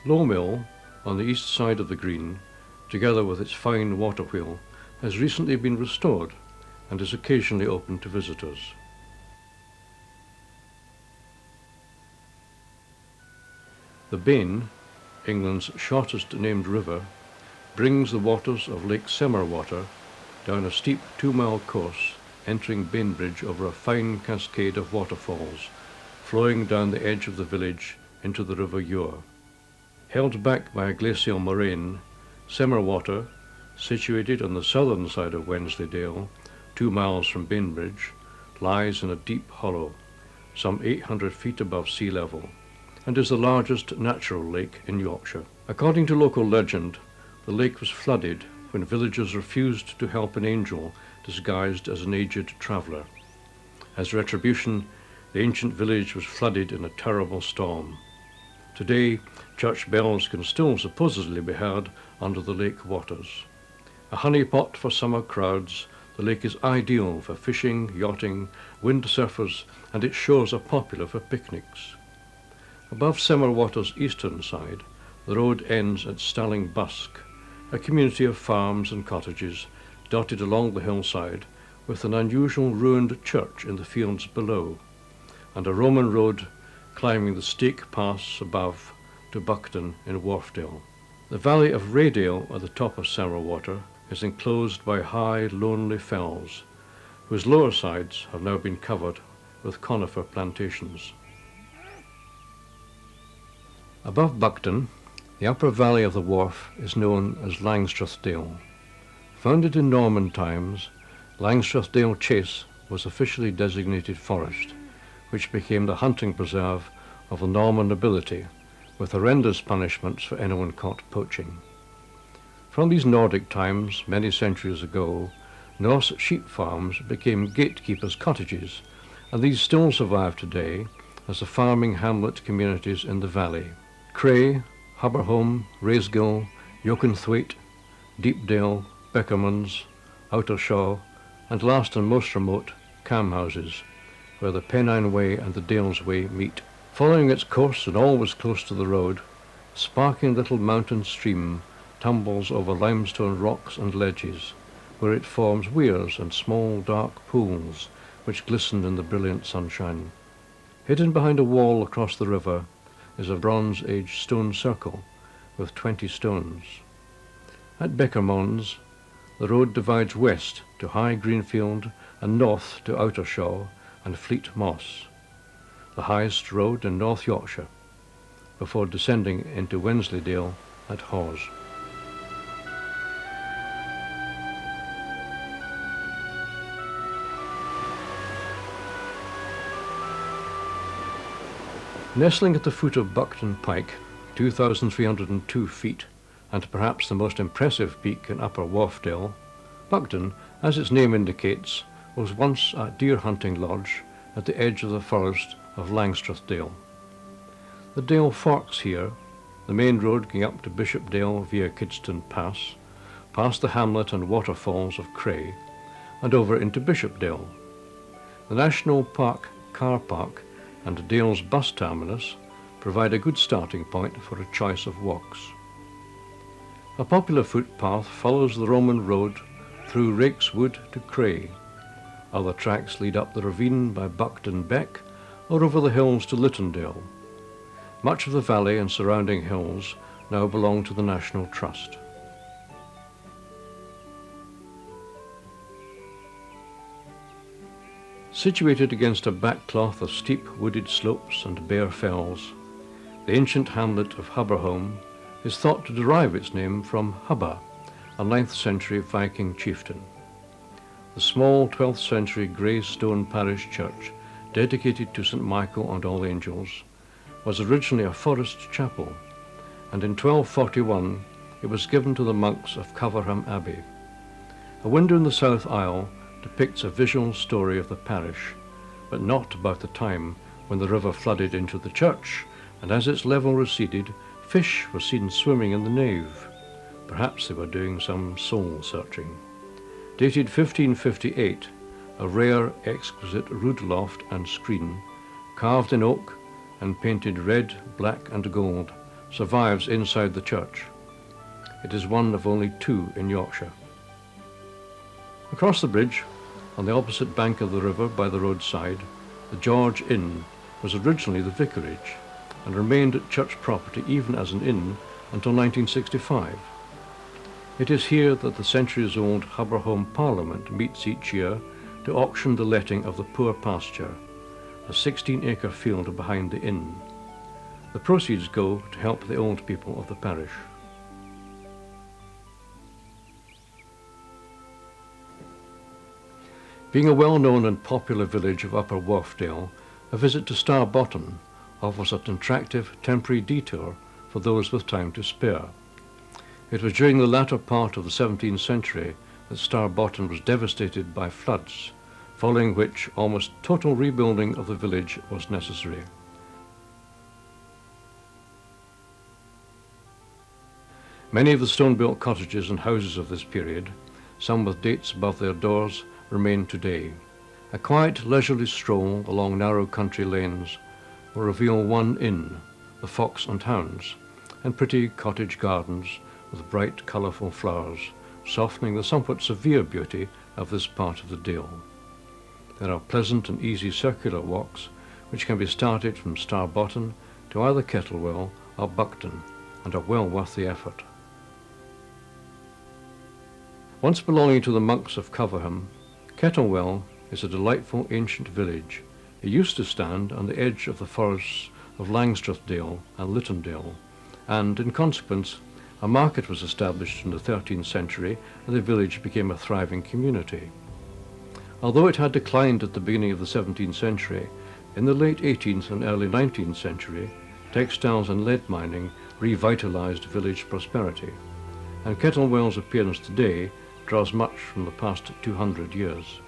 Low Mill, on the east side of the green, together with its fine water wheel, has recently been restored and is occasionally open to visitors. The Bain, England's shortest named river, brings the waters of Lake Semerwater down a steep 2-mile course, entering Bainbridge over a fine cascade of waterfalls, flowing down the edge of the village into the River Ure. Held back by a glacial moraine, Semerwater, situated on the southern side of Wensleydale, 2 miles from Bainbridge, lies in a deep hollow, some 800 feet above sea level, and is the largest natural lake in Yorkshire. According to local legend, the lake was flooded when villagers refused to help an angel disguised as an aged traveller. As retribution, the ancient village was flooded in a terrible storm. Today, church bells can still supposedly be heard under the lake waters. A honeypot for summer crowds, the lake is ideal for fishing, yachting, windsurfers, and its shores are popular for picnics. Above Semerwater's eastern side, the road ends at Stalling Busk, a community of farms and cottages dotted along the hillside, with an unusual ruined church in the fields below, and a Roman road climbing the Stake Pass above to Buckton in Wharfdale. The valley of Raydale at the top of Semerwater is enclosed by high, lonely fells, whose lower sides have now been covered with conifer plantations. Above Buckton, the upper valley of the Wharf is known as Langstrathdale. Founded in Norman times, Langstrathdale Chase was officially designated forest, which became the hunting preserve of the Norman nobility with horrendous punishments for anyone caught poaching. From these Nordic times, many centuries ago, Norse sheep farms became gatekeepers' cottages, and these still survive today as the farming hamlet communities in the valley. Cray, Hubberholm, Racegill, Yokenthwaite, Deepdale, Beckermans, Outershaw, and last and most remote, Cam Houses, where the Pennine Way and the Dales Way meet. Following its course and always close to the road, a sparkling little mountain stream tumbles over limestone rocks and ledges, where it forms weirs and small dark pools which glisten in the brilliant sunshine. Hidden behind a wall across the river is a Bronze Age stone circle with 20 stones. At Beckermans, the road divides west to High Greenfield and north to Outershaw and Fleet Moss, the highest road in North Yorkshire, before descending into Wensleydale at Hawes. Nestling at the foot of Buckton Pike, 2,302 feet, and perhaps the most impressive peak in Upper Wharfdale, Buckton, as its name indicates, was once a deer hunting lodge at the edge of the forest of Langstrathdale. The dale forks here, the main road going up to Bishopdale via Kidston Pass, past the hamlet and waterfalls of Cray, and over into Bishopdale. The National Park car park and Dales bus terminus provide a good starting point for a choice of walks. A popular footpath follows the Roman road through Rakes Wood to Cray. Other tracks lead up the ravine by Buckton Beck or over the hills to Littondale. Much of the valley and surrounding hills now belong to the National Trust. Situated against a backcloth of steep wooded slopes and bare fells, the ancient hamlet of Hubberholm is thought to derive its name from Hubba, a 9th century Viking chieftain. The small 12th century grey stone parish church, dedicated to St. Michael and All Angels, was originally a forest chapel, and in 1241 it was given to the monks of Malham Abbey. A window in the south aisle depicts a visual story of the parish, but not about the time when the river flooded into the church, and as its level receded, fish were seen swimming in the nave. Perhaps they were doing some soul searching. Dated 1558, a rare, exquisite rood loft and screen, carved in oak and painted red, black and gold, survives inside the church. It is one of only 2 in Yorkshire. Across the bridge, on the opposite bank of the river by the roadside, the George Inn was originally the vicarage and remained at church property even as an inn until 1965. It is here that the centuries-old Hubberholm Parliament meets each year to auction the letting of the Poor Pasture, a 16-acre field behind the inn. The proceeds go to help the old people of the parish. Being a well-known and popular village of Upper Wharfdale, a visit to Starbotton offers an attractive temporary detour for those with time to spare. It was during the latter part of the 17th century that Starbotton was devastated by floods, following which almost total rebuilding of the village was necessary. Many of the stone-built cottages and houses of this period, some with dates above their doors, remain today. A quiet, leisurely stroll along narrow country lanes will reveal one inn, the Fox and Hounds, and pretty cottage gardens with bright, colourful flowers, softening the somewhat severe beauty of this part of the Dale. There are pleasant and easy circular walks which can be started from Starbotton to either Kettlewell or Buckton, and are well worth the effort. Once belonging to the monks of Coverham, Kettlewell is a delightful ancient village. It used to stand on the edge of the forests of Langstrathdale and Littondale, and in consequence a market was established in the 13th century and the village became a thriving community. Although it had declined at the beginning of the 17th century, in the late 18th and early 19th century textiles and lead mining revitalised village prosperity, and Kettlewell's appearance today draws much from the past 200 years.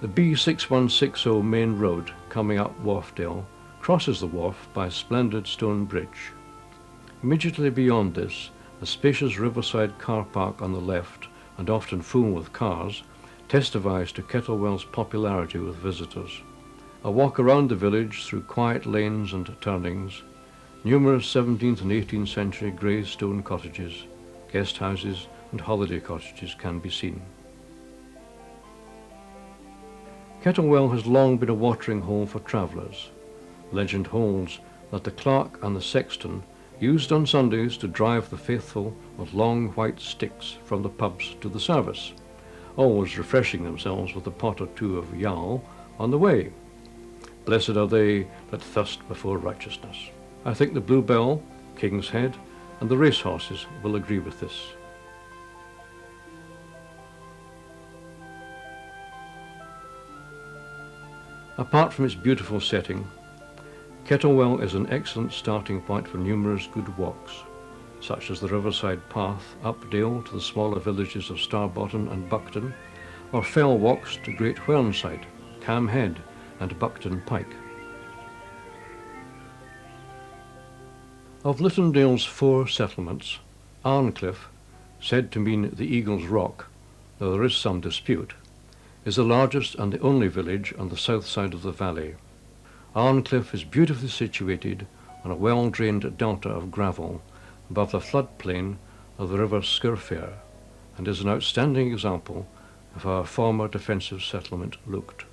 The B6160 main road coming up Wharfdale crosses the wharf by a splendid stone bridge. Immediately beyond this, a spacious riverside car park on the left, and often full with cars, testifies to Kettlewell's popularity with visitors. A walk around the village through quiet lanes and turnings, numerous 17th and 18th century grey stone cottages, guest houses and holiday cottages can be seen. Kettlewell has long been a watering hole for travellers. Legend holds that the clerk and the sexton used on Sundays to drive the faithful with long white sticks from the pubs to the service, always refreshing themselves with a pot or two of yal on the way. Blessed are they that thirst before righteousness. I think the Bluebell, King's Head, and the racehorses will agree with this. Apart from its beautiful setting, Kettlewell is an excellent starting point for numerous good walks, such as the riverside path up Dale to the smaller villages of Starbottom and Buckton, or fell walks to Great Whernside, Cam Head and Buckton Pike. Of Littondale's 4 settlements, Arncliffe, said to mean the Eagle's Rock, though there is some dispute, is the largest and the only village on the south side of the valley. Arncliffe is beautifully situated on a well-drained delta of gravel above the floodplain of the river Scurfair, and is an outstanding example of how a former defensive settlement looked.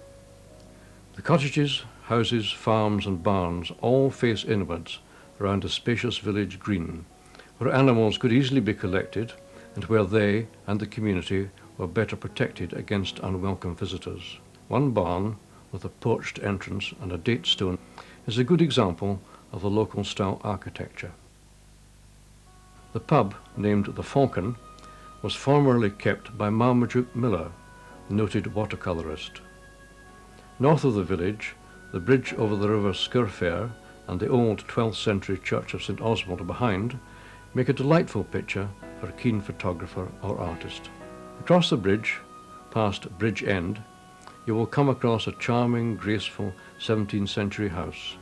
The cottages, houses, farms and barns all face inwards around a spacious village green, where animals could easily be collected and where they and the community were better protected against unwelcome visitors. One barn, with a porched entrance and a date stone, is a good example of the local style architecture. The pub, named the Falcon, was formerly kept by Marmaduke Miller, the noted watercolourist. North of the village, the bridge over the river Scurfair and the old 12th century church of St Oswald behind make a delightful picture for a keen photographer or artist. Across the bridge, past Bridge End, you will come across a charming, graceful 17th century house,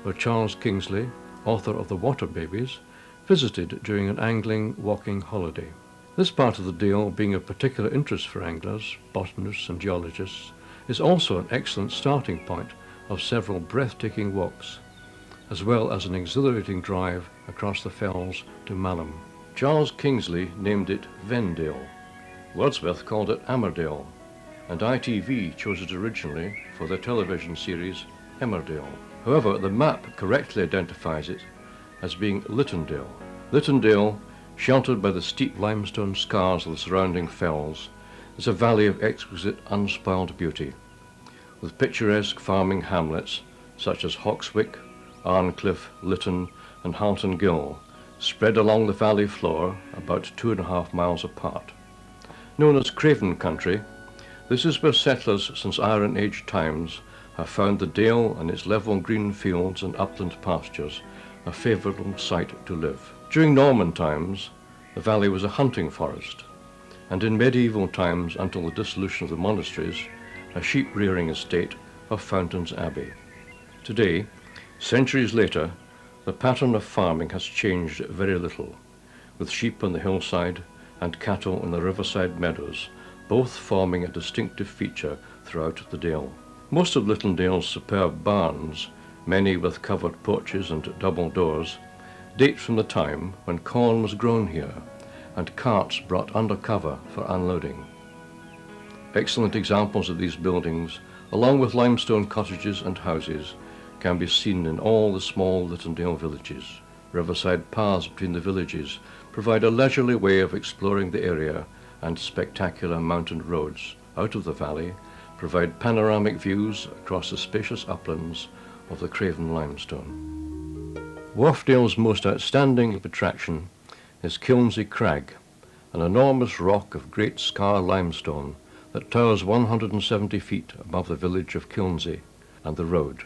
where Charles Kingsley, author of The Water Babies, visited during an angling walking holiday. This part of the Dale, being of particular interest for anglers, botanists and geologists, is also an excellent starting point of several breathtaking walks, as well as an exhilarating drive across the fells to Malham. Charles Kingsley named it Vendale. Wordsworth called it Ammerdale, and ITV chose it originally for their television series Emmerdale. However, the map correctly identifies it as being Littondale. Littondale, sheltered by the steep limestone scars of the surrounding fells, is a valley of exquisite unspoiled beauty, with picturesque farming hamlets such as Hawkswick, Arncliffe, Lytton and Halton Gill, spread along the valley floor about 2.5 miles apart. Known as Craven Country, this is where settlers since Iron Age times have found the Dale and its level green fields and upland pastures a favourable site to live. During Norman times, the valley was a hunting forest, and in medieval times until the dissolution of the monasteries, a sheep-rearing estate of Fountains Abbey. Today, centuries later, the pattern of farming has changed very little, with sheep on the hillside and cattle in the riverside meadows, both forming a distinctive feature throughout the Dale. Most of Littondale's superb barns, many with covered porches and double doors, date from the time when corn was grown here and carts brought under cover for unloading. Excellent examples of these buildings, along with limestone cottages and houses, can be seen in all the small Littondale villages. Riverside paths between the villages provide a leisurely way of exploring the area, and spectacular mountain roads out of the valley provide panoramic views across the spacious uplands of the Craven limestone. Wharfdale's most outstanding attraction is Kilnsey Crag, an enormous rock of great scar limestone that towers 170 feet above the village of Kilnsey and the road.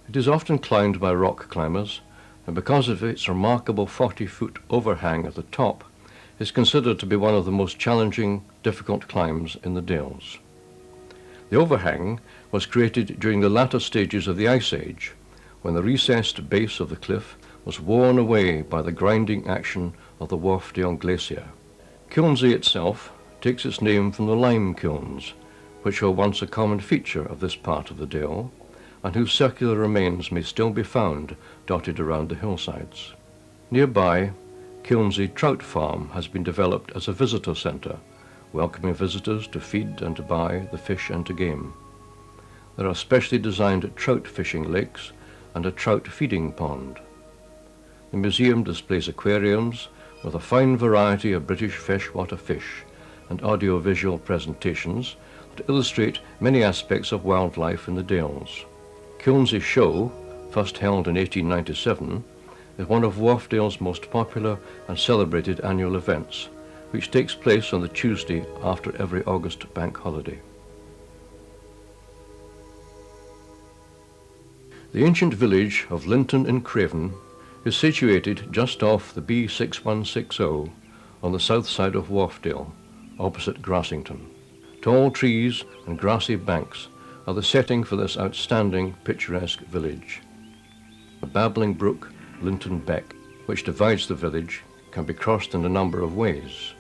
It is often climbed by rock climbers, and because of its remarkable 40-foot overhang at the top, is considered to be one of the most challenging, difficult climbs in the Dales. The overhang was created during the latter stages of the Ice Age, when the recessed base of the cliff was worn away by the grinding action of the Wharfdale Glacier. Kilnsea itself takes its name from the lime kilns, which were once a common feature of this part of the Dale, and whose circular remains may still be found dotted around the hillsides. Nearby, Kilnsea Trout Farm has been developed as a visitor centre, welcoming visitors to feed and to buy the fish and to game. There are specially designed trout fishing lakes and a trout feeding pond. The museum displays aquariums with a fine variety of British freshwater fish and audio-visual presentations that illustrate many aspects of wildlife in the Dales. Kilnsea Show, first held in 1897, is one of Wharfdale's most popular and celebrated annual events, which takes place on the Tuesday after every August bank holiday. The ancient village of Linton in Craven is situated just off the B6160 on the south side of Wharfdale, opposite Grassington. Tall trees and grassy banks are the setting for this outstanding picturesque village. The babbling brook, Linton Beck, which divides the village, can be crossed in a number of ways.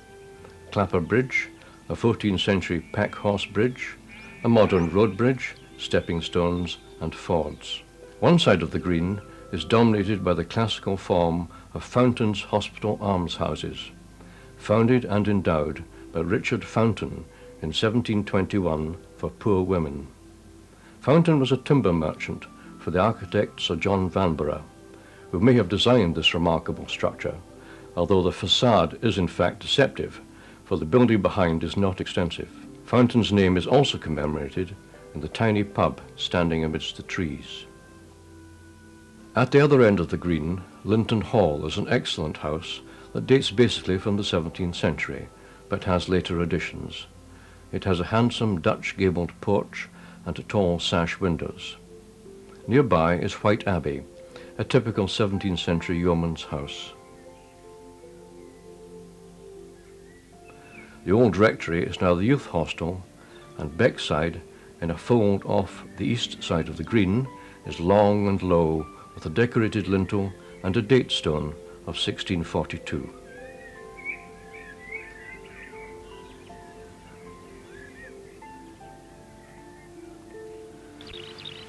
Clapper Bridge, a 14th century pack horse bridge, a modern road bridge, stepping stones and fords. One side of the green is dominated by the classical form of Fountain's Hospital Almshouses, founded and endowed by Richard Fountain in 1721 for poor women. Fountain was a timber merchant for the architect Sir John Vanbrugh, who may have designed this remarkable structure, although the facade is in fact deceptive, for the building behind is not extensive. Fountain's name is also commemorated in the tiny pub standing amidst the trees. At the other end of the green, Linton Hall is an excellent house that dates basically from the 17th century, but has later additions. It has a handsome Dutch gabled porch and tall sash windows. Nearby is White Abbey, a typical 17th century yeoman's house. The old rectory is now the youth hostel, and Beckside, in a fold off the east side of the green, is long and low with a decorated lintel and a date stone of 1642.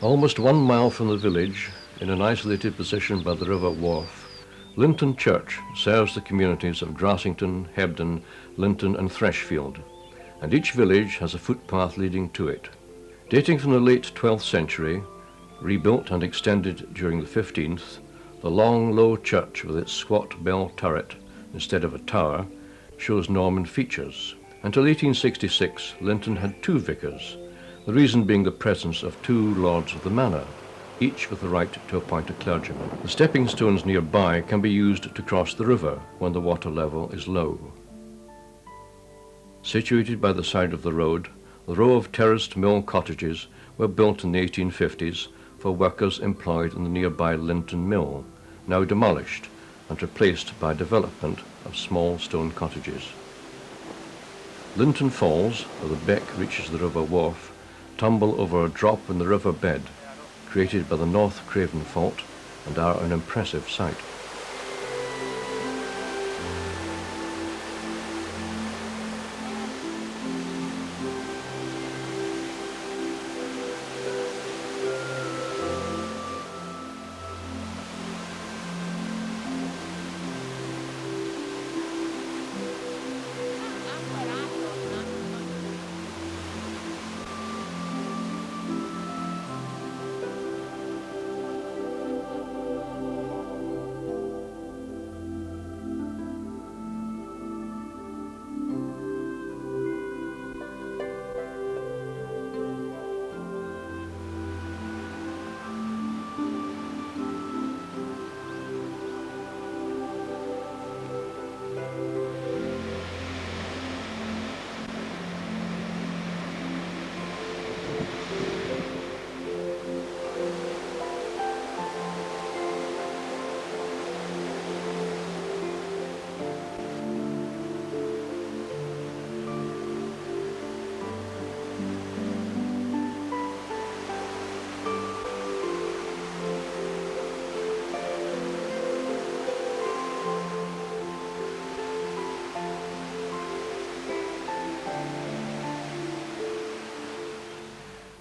Almost 1 mile from the village, in an isolated position by the River Wharfe, Linton Church serves the communities of Grassington, Hebden, Linton and Threshfield, and each village has a footpath leading to it. Dating from the late 12th century, rebuilt and extended during the 15th, the long, low church with its squat bell turret instead of a tower shows Norman features. Until 1866, Linton had 2 vicars, the reason being the presence of 2 lords of the manor, each with the right to appoint a clergyman. The stepping stones nearby can be used to cross the river when the water level is low. Situated by the side of the road, the row of terraced mill cottages were built in the 1850s for workers employed in the nearby Linton Mill, now demolished and replaced by development of small stone cottages. Linton Falls, where the beck reaches the River Wharfe, tumble over a drop in the river bed created by the North Craven Fault and are an impressive sight.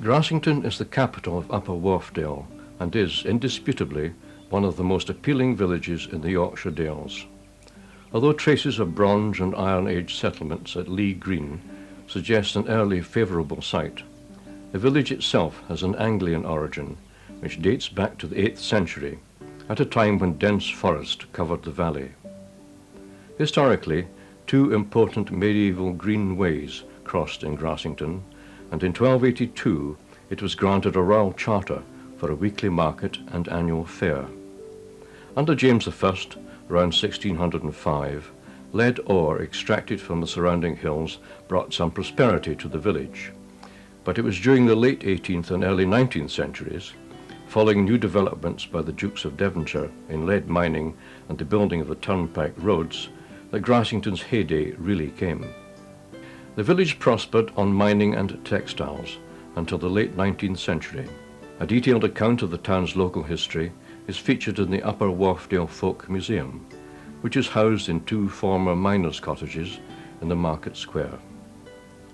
Grassington is the capital of Upper Wharfdale and is, indisputably, one of the most appealing villages in the Yorkshire Dales. Although traces of Bronze and Iron Age settlements at Lee Green suggest an early favourable site, the village itself has an Anglian origin, which dates back to the 8th century, at a time when dense forest covered the valley. Historically, two important medieval green ways crossed in Grassington, and in 1282 it was granted a royal charter for a weekly market and annual fair. Under James I, around 1605, lead ore extracted from the surrounding hills brought some prosperity to the village. But it was during the late 18th and early 19th centuries, following new developments by the Dukes of Devonshire in lead mining and the building of the turnpike roads, that Grassington's heyday really came. The village prospered on mining and textiles until the late 19th century. A detailed account of the town's local history is featured in the Upper Wharfdale Folk Museum, which is housed in two former miners' cottages in the market square.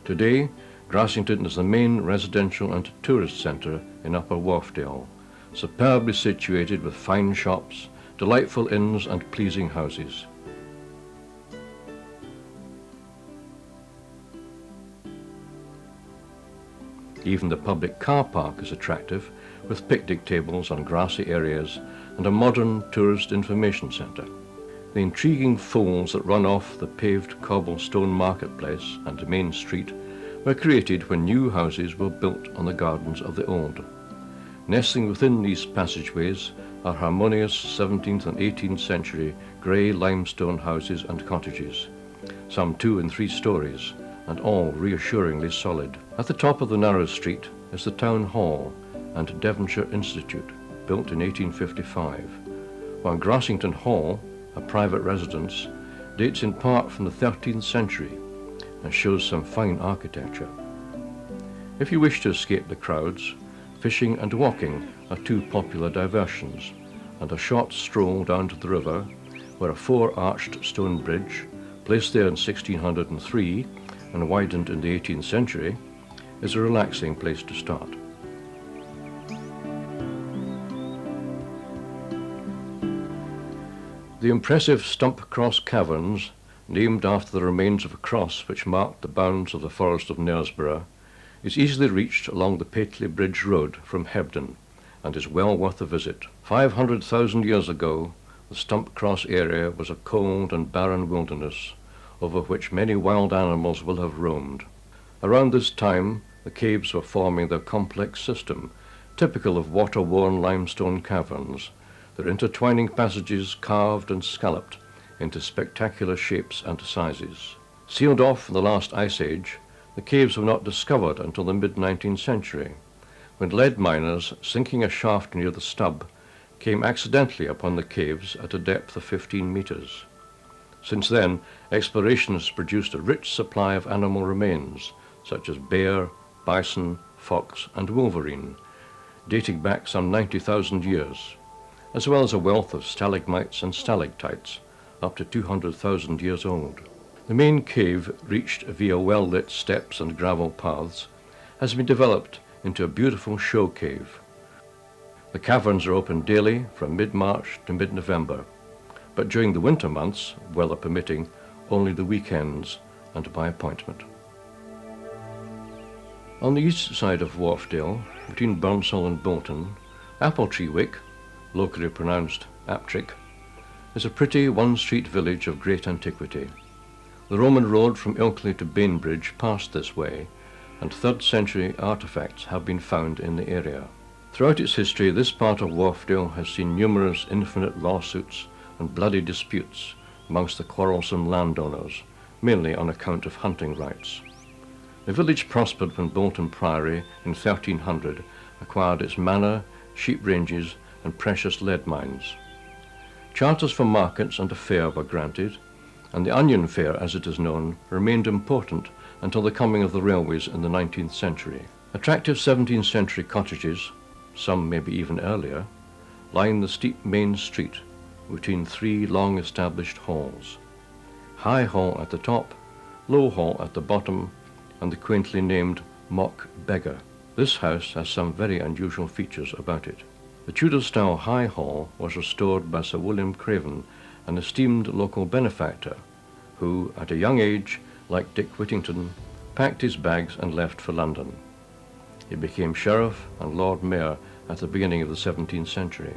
Today, Grassington is the main residential and tourist centre in Upper Wharfdale, superbly situated with fine shops, delightful inns and pleasing houses. Even the public car park is attractive, with picnic tables on grassy areas and a modern tourist information centre. The intriguing folds that run off the paved cobblestone marketplace and main street were created when new houses were built on the gardens of the old. Nesting within these passageways are harmonious 17th and 18th century grey limestone houses and cottages, some 2 and 3 stories, and all reassuringly solid. At the top of the narrow street is the Town Hall and Devonshire Institute, built in 1855, while Grassington Hall, a private residence, dates in part from the 13th century and shows some fine architecture. If you wish to escape the crowds, fishing and walking are two popular diversions, and a short stroll down to the river, where a 4-arched stone bridge, placed there in 1603 and widened in the 18th century, is a relaxing place to start. The impressive Stump Cross Caverns, named after the remains of a cross which marked the bounds of the Forest of Knaresborough, is easily reached along the Pateley Bridge Road from Hebden and is well worth a visit. 500,000 years ago, the Stump Cross area was a cold and barren wilderness over which many wild animals will have roamed. Around this time, the caves were forming their complex system, typical of water-worn limestone caverns, their intertwining passages carved and scalloped into spectacular shapes and sizes. Sealed off in the last ice age, the caves were not discovered until the mid-19th century, when lead miners, sinking a shaft near the stub, came accidentally upon the caves at a depth of 15 meters. Since then, exploration has produced a rich supply of animal remains, such as bear, bison, fox, and wolverine, dating back some 90,000 years, as well as a wealth of stalagmites and stalactites, up to 200,000 years old. The main cave, reached via well-lit steps and gravel paths, has been developed into a beautiful show cave. The caverns are open daily from mid-March to mid-November, but during the winter months, weather permitting, only the weekends and by appointment. On the east side of Wharfdale, between Burnsall and Bolton, Appletreewick, locally pronounced Aptrick, is a pretty one-street village of great antiquity. The Roman road from Ilkley to Bainbridge passed this way, and 3rd century artefacts have been found in the area. Throughout its history, this part of Wharfdale has seen numerous infinite lawsuits and bloody disputes amongst the quarrelsome landowners, mainly on account of hunting rights. The village prospered when Bolton Priory in 1300 acquired its manor, sheep ranges, and precious lead mines. Charters for markets and a fair were granted, and the onion fair, as it is known, remained important until the coming of the railways in the 19th century. Attractive 17th century cottages, some maybe even earlier, line the steep main street between 3 long-established halls. High Hall at the top, Low Hall at the bottom, and the quaintly named Mock Beggar. This house has some very unusual features about it. The Tudor-style High Hall was restored by Sir William Craven, an esteemed local benefactor, who, at a young age, like Dick Whittington, packed his bags and left for London. He became Sheriff and Lord Mayor at the beginning of the 17th century.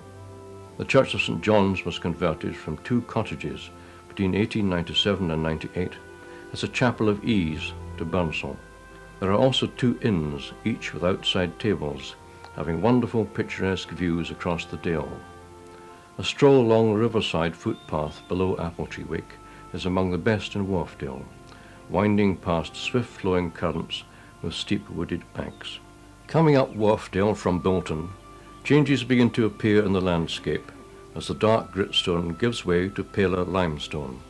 The Church of St. John's was converted from 2 cottages between 1897 and 98 as a chapel of ease to Burnsall. There are also 2 inns, each with outside tables, having wonderful picturesque views across the Dale. A stroll along the riverside footpath below Appletree Wick is among the best in Wharfdale, winding past swift-flowing currents with steep wooded banks. Coming up Wharfdale from Bolton, changes begin to appear in the landscape as the dark gritstone gives way to paler limestone.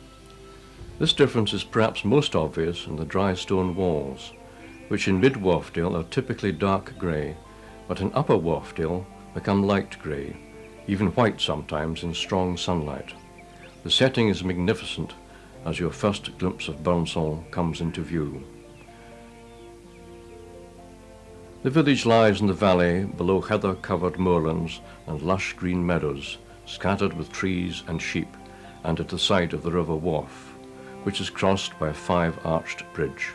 This difference is perhaps most obvious in the dry stone walls, which in mid-Wharfdale are typically dark grey, but in upper Wharfdale become light grey, even white sometimes in strong sunlight. The setting is magnificent as your first glimpse of Burnsall comes into view. The village lies in the valley below heather-covered moorlands and lush green meadows, scattered with trees and sheep, and at the side of the River Wharfe, which is crossed by a 5-arched bridge.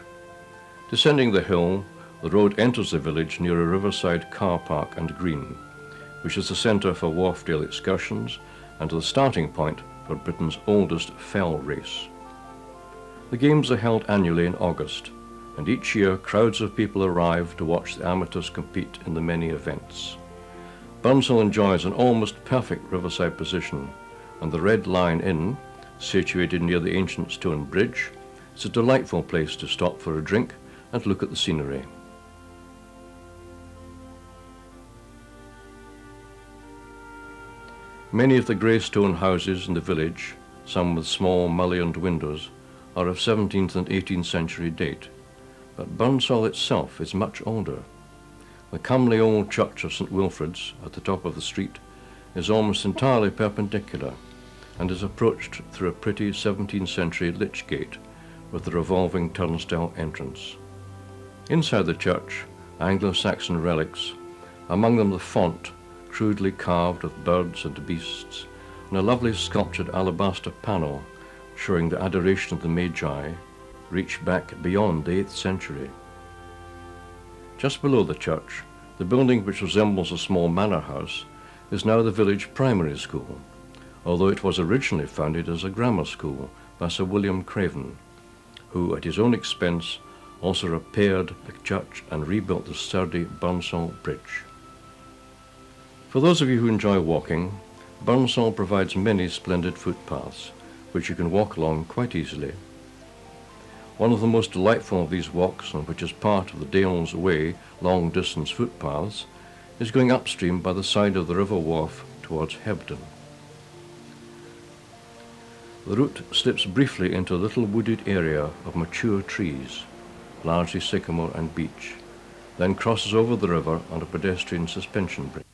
Descending the hill, the road enters the village near a riverside car park and green, which is the centre for Wharfdale excursions and the starting point for Britain's oldest fell race. The games are held annually in August, and each year crowds of people arrive to watch the amateurs compete in the many events. Burnsall enjoys an almost perfect riverside position, and the Red Lion Inn, situated near the ancient stone bridge, is a delightful place to stop for a drink and look at the scenery. Many of the grey stone houses in the village, some with small mullioned windows, are of 17th and 18th century date, but Burnsall itself is much older. The comely old church of St. Wilfrid's at the top of the street is almost entirely perpendicular and is approached through a pretty 17th century lich gate with the revolving turnstile entrance. Inside the church, Anglo-Saxon relics, among them the font, crudely carved with birds and beasts, and a lovely sculptured alabaster panel showing the adoration of the Magi, reach back beyond the 8th century. Just below the church, the building which resembles a small manor house is now the village primary school, although it was originally founded as a grammar school by Sir William Craven, who at his own expense also repaired the church and rebuilt the sturdy Burnsall Bridge. For those of you who enjoy walking, Burnsall provides many splendid footpaths, which you can walk along quite easily. One of the most delightful of these walks, and which is part of the Dales Way long-distance footpaths, is going upstream by the side of the River Wharfe towards Hebden. The route slips briefly into a little wooded area of mature trees, largely sycamore and beech, then crosses over the river on a pedestrian suspension bridge.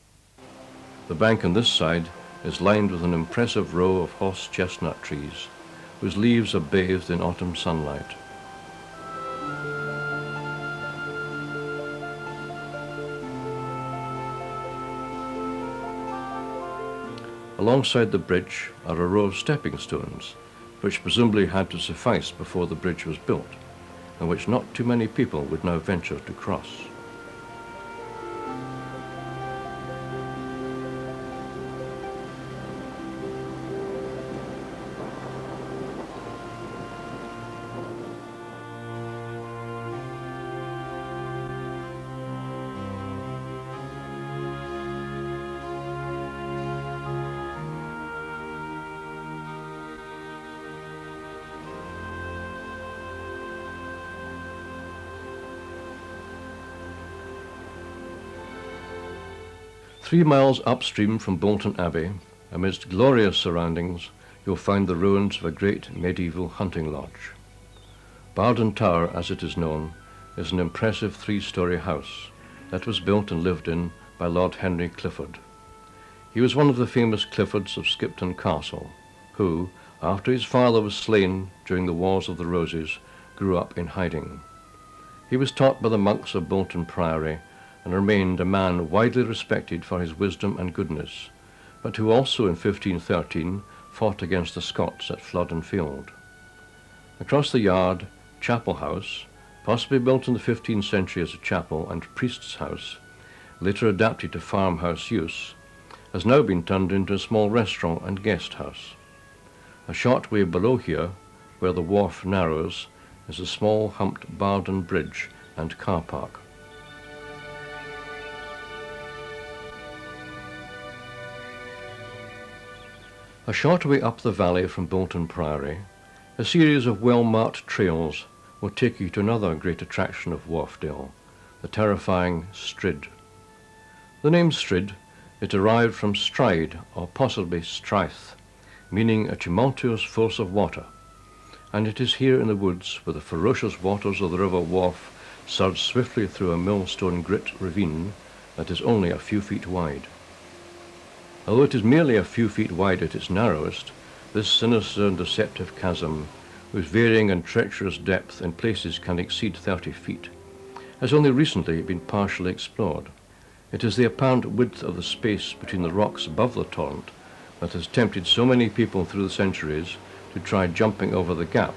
The bank on this side is lined with an impressive row of horse chestnut trees, whose leaves are bathed in autumn sunlight. Alongside the bridge are a row of stepping stones, which presumably had to suffice before the bridge was built, and which not too many people would now venture to cross. Three miles upstream from Bolton Abbey, amidst glorious surroundings, you'll find the ruins of a great medieval hunting lodge. Bolton Tower, as it is known, is an impressive 3-storey house that was built and lived in by Lord Henry Clifford. He was one of the famous Cliffords of Skipton Castle, who, after his father was slain during the Wars of the Roses, grew up in hiding. He was taught by the monks of Bolton Priory and remained a man widely respected for his wisdom and goodness, but who also in 1513 fought against the Scots at Flodden Field. Across the yard, Chapel House, possibly built in the 15th century as a chapel and priest's house, later adapted to farmhouse use, has now been turned into a small restaurant and guest house. A short way below here, where the wharf narrows, is a small humped Bardon Bridge and car park. A short way up the valley from Bolton Priory, a series of well-marked trails will take you to another great attraction of Wharfdale, the terrifying Strid. The name Strid is derived from stride, or possibly strath, meaning a tumultuous force of water, and it is here in the woods where the ferocious waters of the River Wharfe surge swiftly through a millstone grit ravine that is only a few feet wide. Although it is merely a few feet wide at its narrowest, this sinister and deceptive chasm, whose varying and treacherous depth in places can exceed 30 feet, has only recently been partially explored. It is the apparent width of the space between the rocks above the torrent that has tempted so many people through the centuries to try jumping over the gap,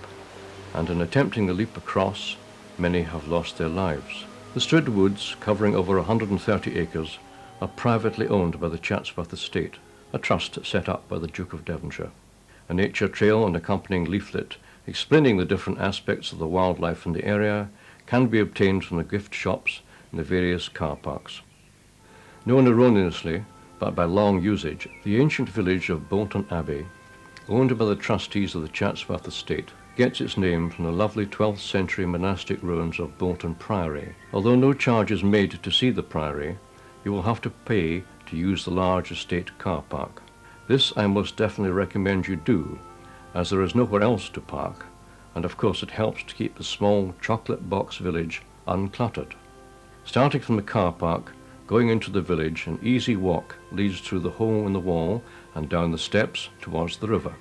and in attempting the leap across, many have lost their lives. The Strid Woods, covering over 130 acres, are privately owned by the Chatsworth Estate, a trust set up by the Duke of Devonshire. A nature trail and accompanying leaflet explaining the different aspects of the wildlife in the area can be obtained from the gift shops in the various car parks. Known erroneously, but by long usage, the ancient village of Bolton Abbey, owned by the trustees of the Chatsworth Estate, gets its name from the lovely 12th century monastic ruins of Bolton Priory. Although no charge is made to see the priory, you will have to pay to use the large estate car park. This I most definitely recommend you do, as there is nowhere else to park, and of course it helps to keep the small chocolate box village uncluttered. Starting from the car park, going into the village, an easy walk leads through the hole in the wall and down the steps towards the river.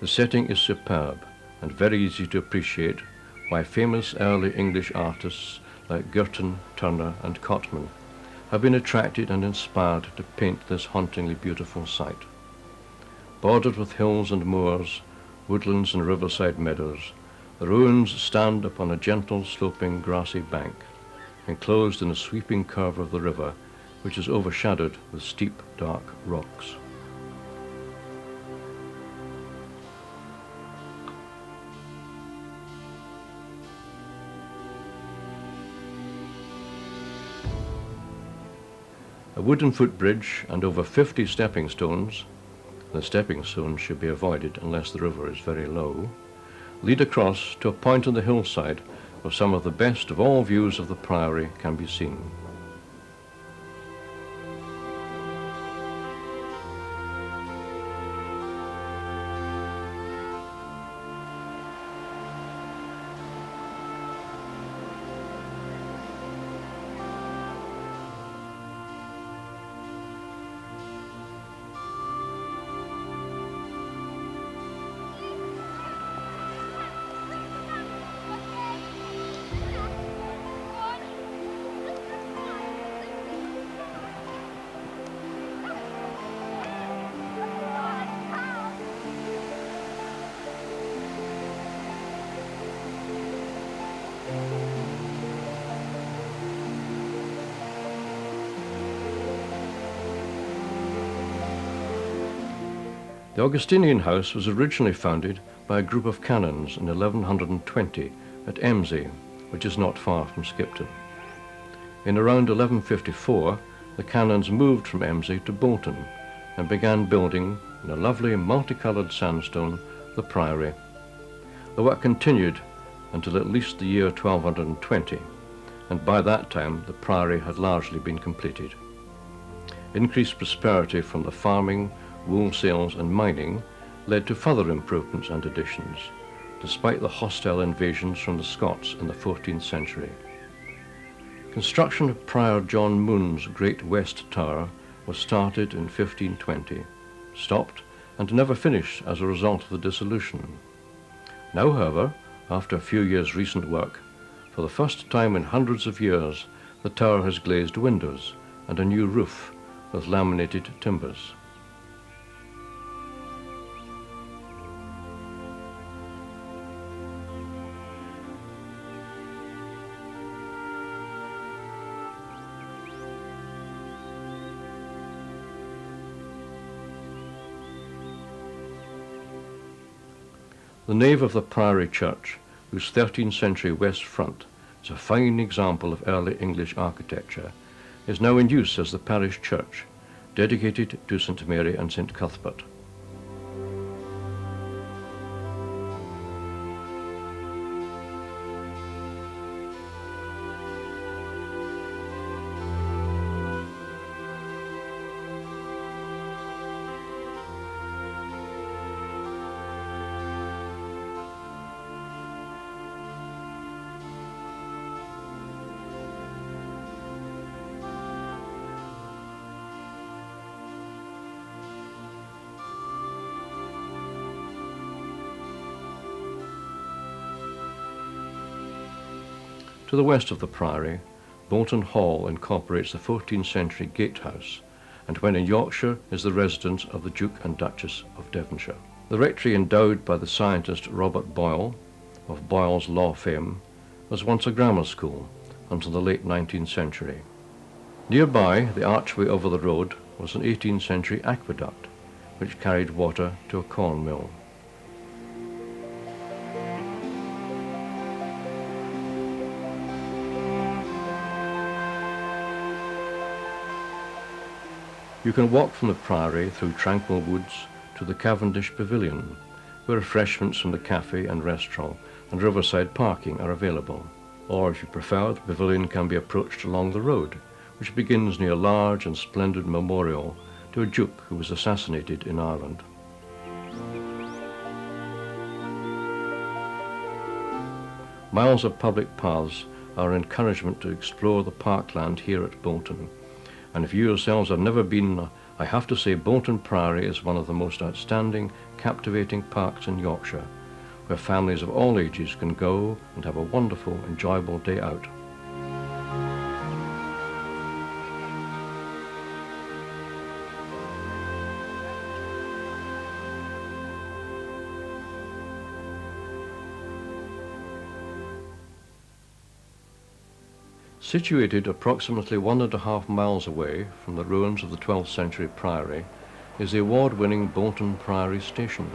The setting is superb and very easy to appreciate why famous early English artists like Girton, Turner and Cotman have been attracted and inspired to paint this hauntingly beautiful site. Bordered with hills and moors, woodlands and riverside meadows, the ruins stand upon a gentle sloping grassy bank, enclosed in a sweeping curve of the river, which is overshadowed with steep dark rocks. A wooden footbridge and over 50 stepping stones, the stepping stones should be avoided unless the river is very low, lead across to a point on the hillside where some of the best of all views of the priory can be seen. The Augustinian house was originally founded by a group of canons in 1120 at Emsey, which is not far from Skipton. In around 1154, the canons moved from Emsey to Bolton and began building, in a lovely multicoloured sandstone, the priory. The work continued until at least the year 1220, and by that time the priory had largely been completed. Increased prosperity from the farming, wool sales and mining led to further improvements and additions, despite the hostile invasions from the Scots in the 14th century. Construction of Prior John Moon's Great West Tower was started in 1520, stopped and never finished as a result of the dissolution. Now, however, after a few years' recent work, for the first time in hundreds of years, The tower has glazed windows and a new roof with laminated timbers. The nave of the Priory Church, whose 13th century west front is a fine example of early English architecture, is now in use as the parish church, dedicated to St Mary and St Cuthbert. To the west of the Priory, Bolton Hall incorporates the 14th century gatehouse, and when in Yorkshire is the residence of the Duke and Duchess of Devonshire. The rectory, endowed by the scientist Robert Boyle, of Boyle's law fame, was once a grammar school until the late 19th century. Nearby, the archway over the road was an 18th century aqueduct, which carried water to a corn mill. You can walk from the Priory through tranquil woods to the Cavendish Pavilion, where refreshments from the cafe and restaurant and riverside parking are available. Or, if you prefer, the pavilion can be approached along the road, which begins near a large and splendid memorial to a duke who was assassinated in Ireland. Miles of public paths are an encouragement to explore the parkland here at Bolton. And if you yourselves have never been, I have to say Bolton Priory is one of the most outstanding, captivating parks in Yorkshire, where families of all ages can go and have a wonderful, enjoyable day out. Situated approximately 1.5 miles away from the ruins of the 12th century priory is the award-winning Bolton Priory Station.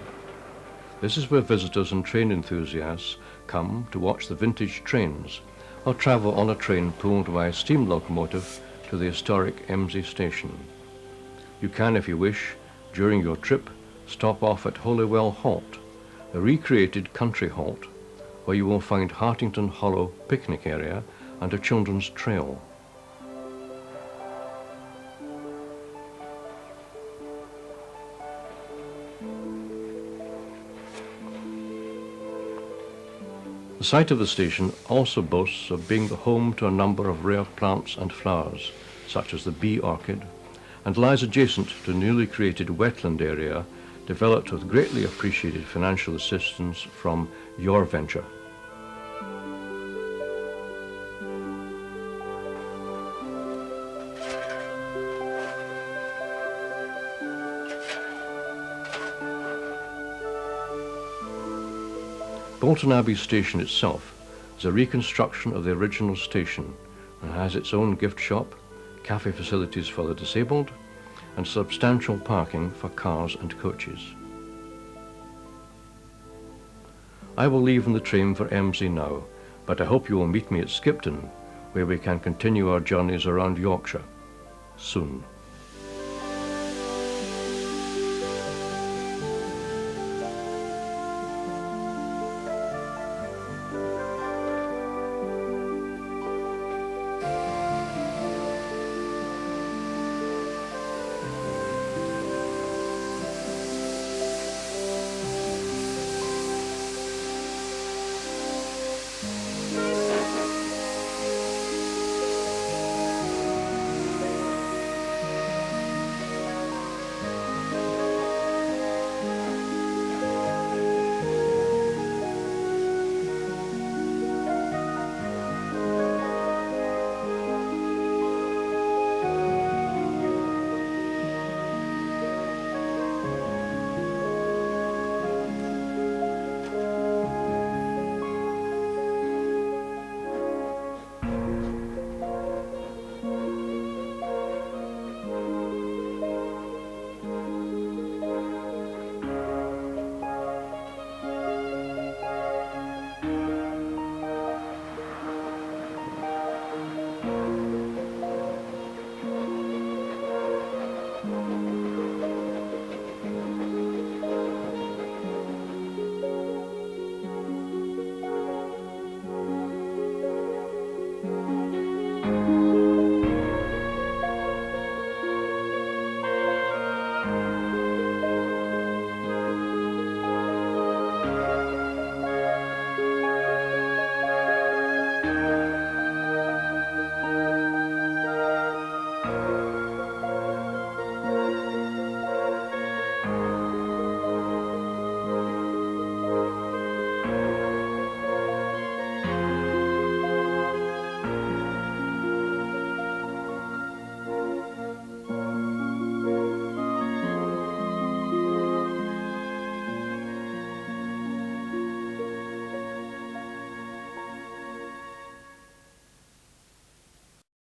This is where visitors and train enthusiasts come to watch the vintage trains or travel on a train pulled by a steam locomotive to the historic Emsey Station. You can, if you wish, during your trip, stop off at Holywell Halt, a recreated country halt, where you will find Hartington Hollow picnic area and a children's trail. The site of the station also boasts of being the home to a number of rare plants and flowers, such as the bee orchid, and lies adjacent to a newly created wetland area developed with greatly appreciated financial assistance from Your Venture. Bolton Abbey station itself is a reconstruction of the original station and has its own gift shop, cafe facilities for the disabled, and substantial parking for cars and coaches. I will leave in the train for Emsey now, but I hope you will meet me at Skipton, where we can continue our journeys around Yorkshire soon.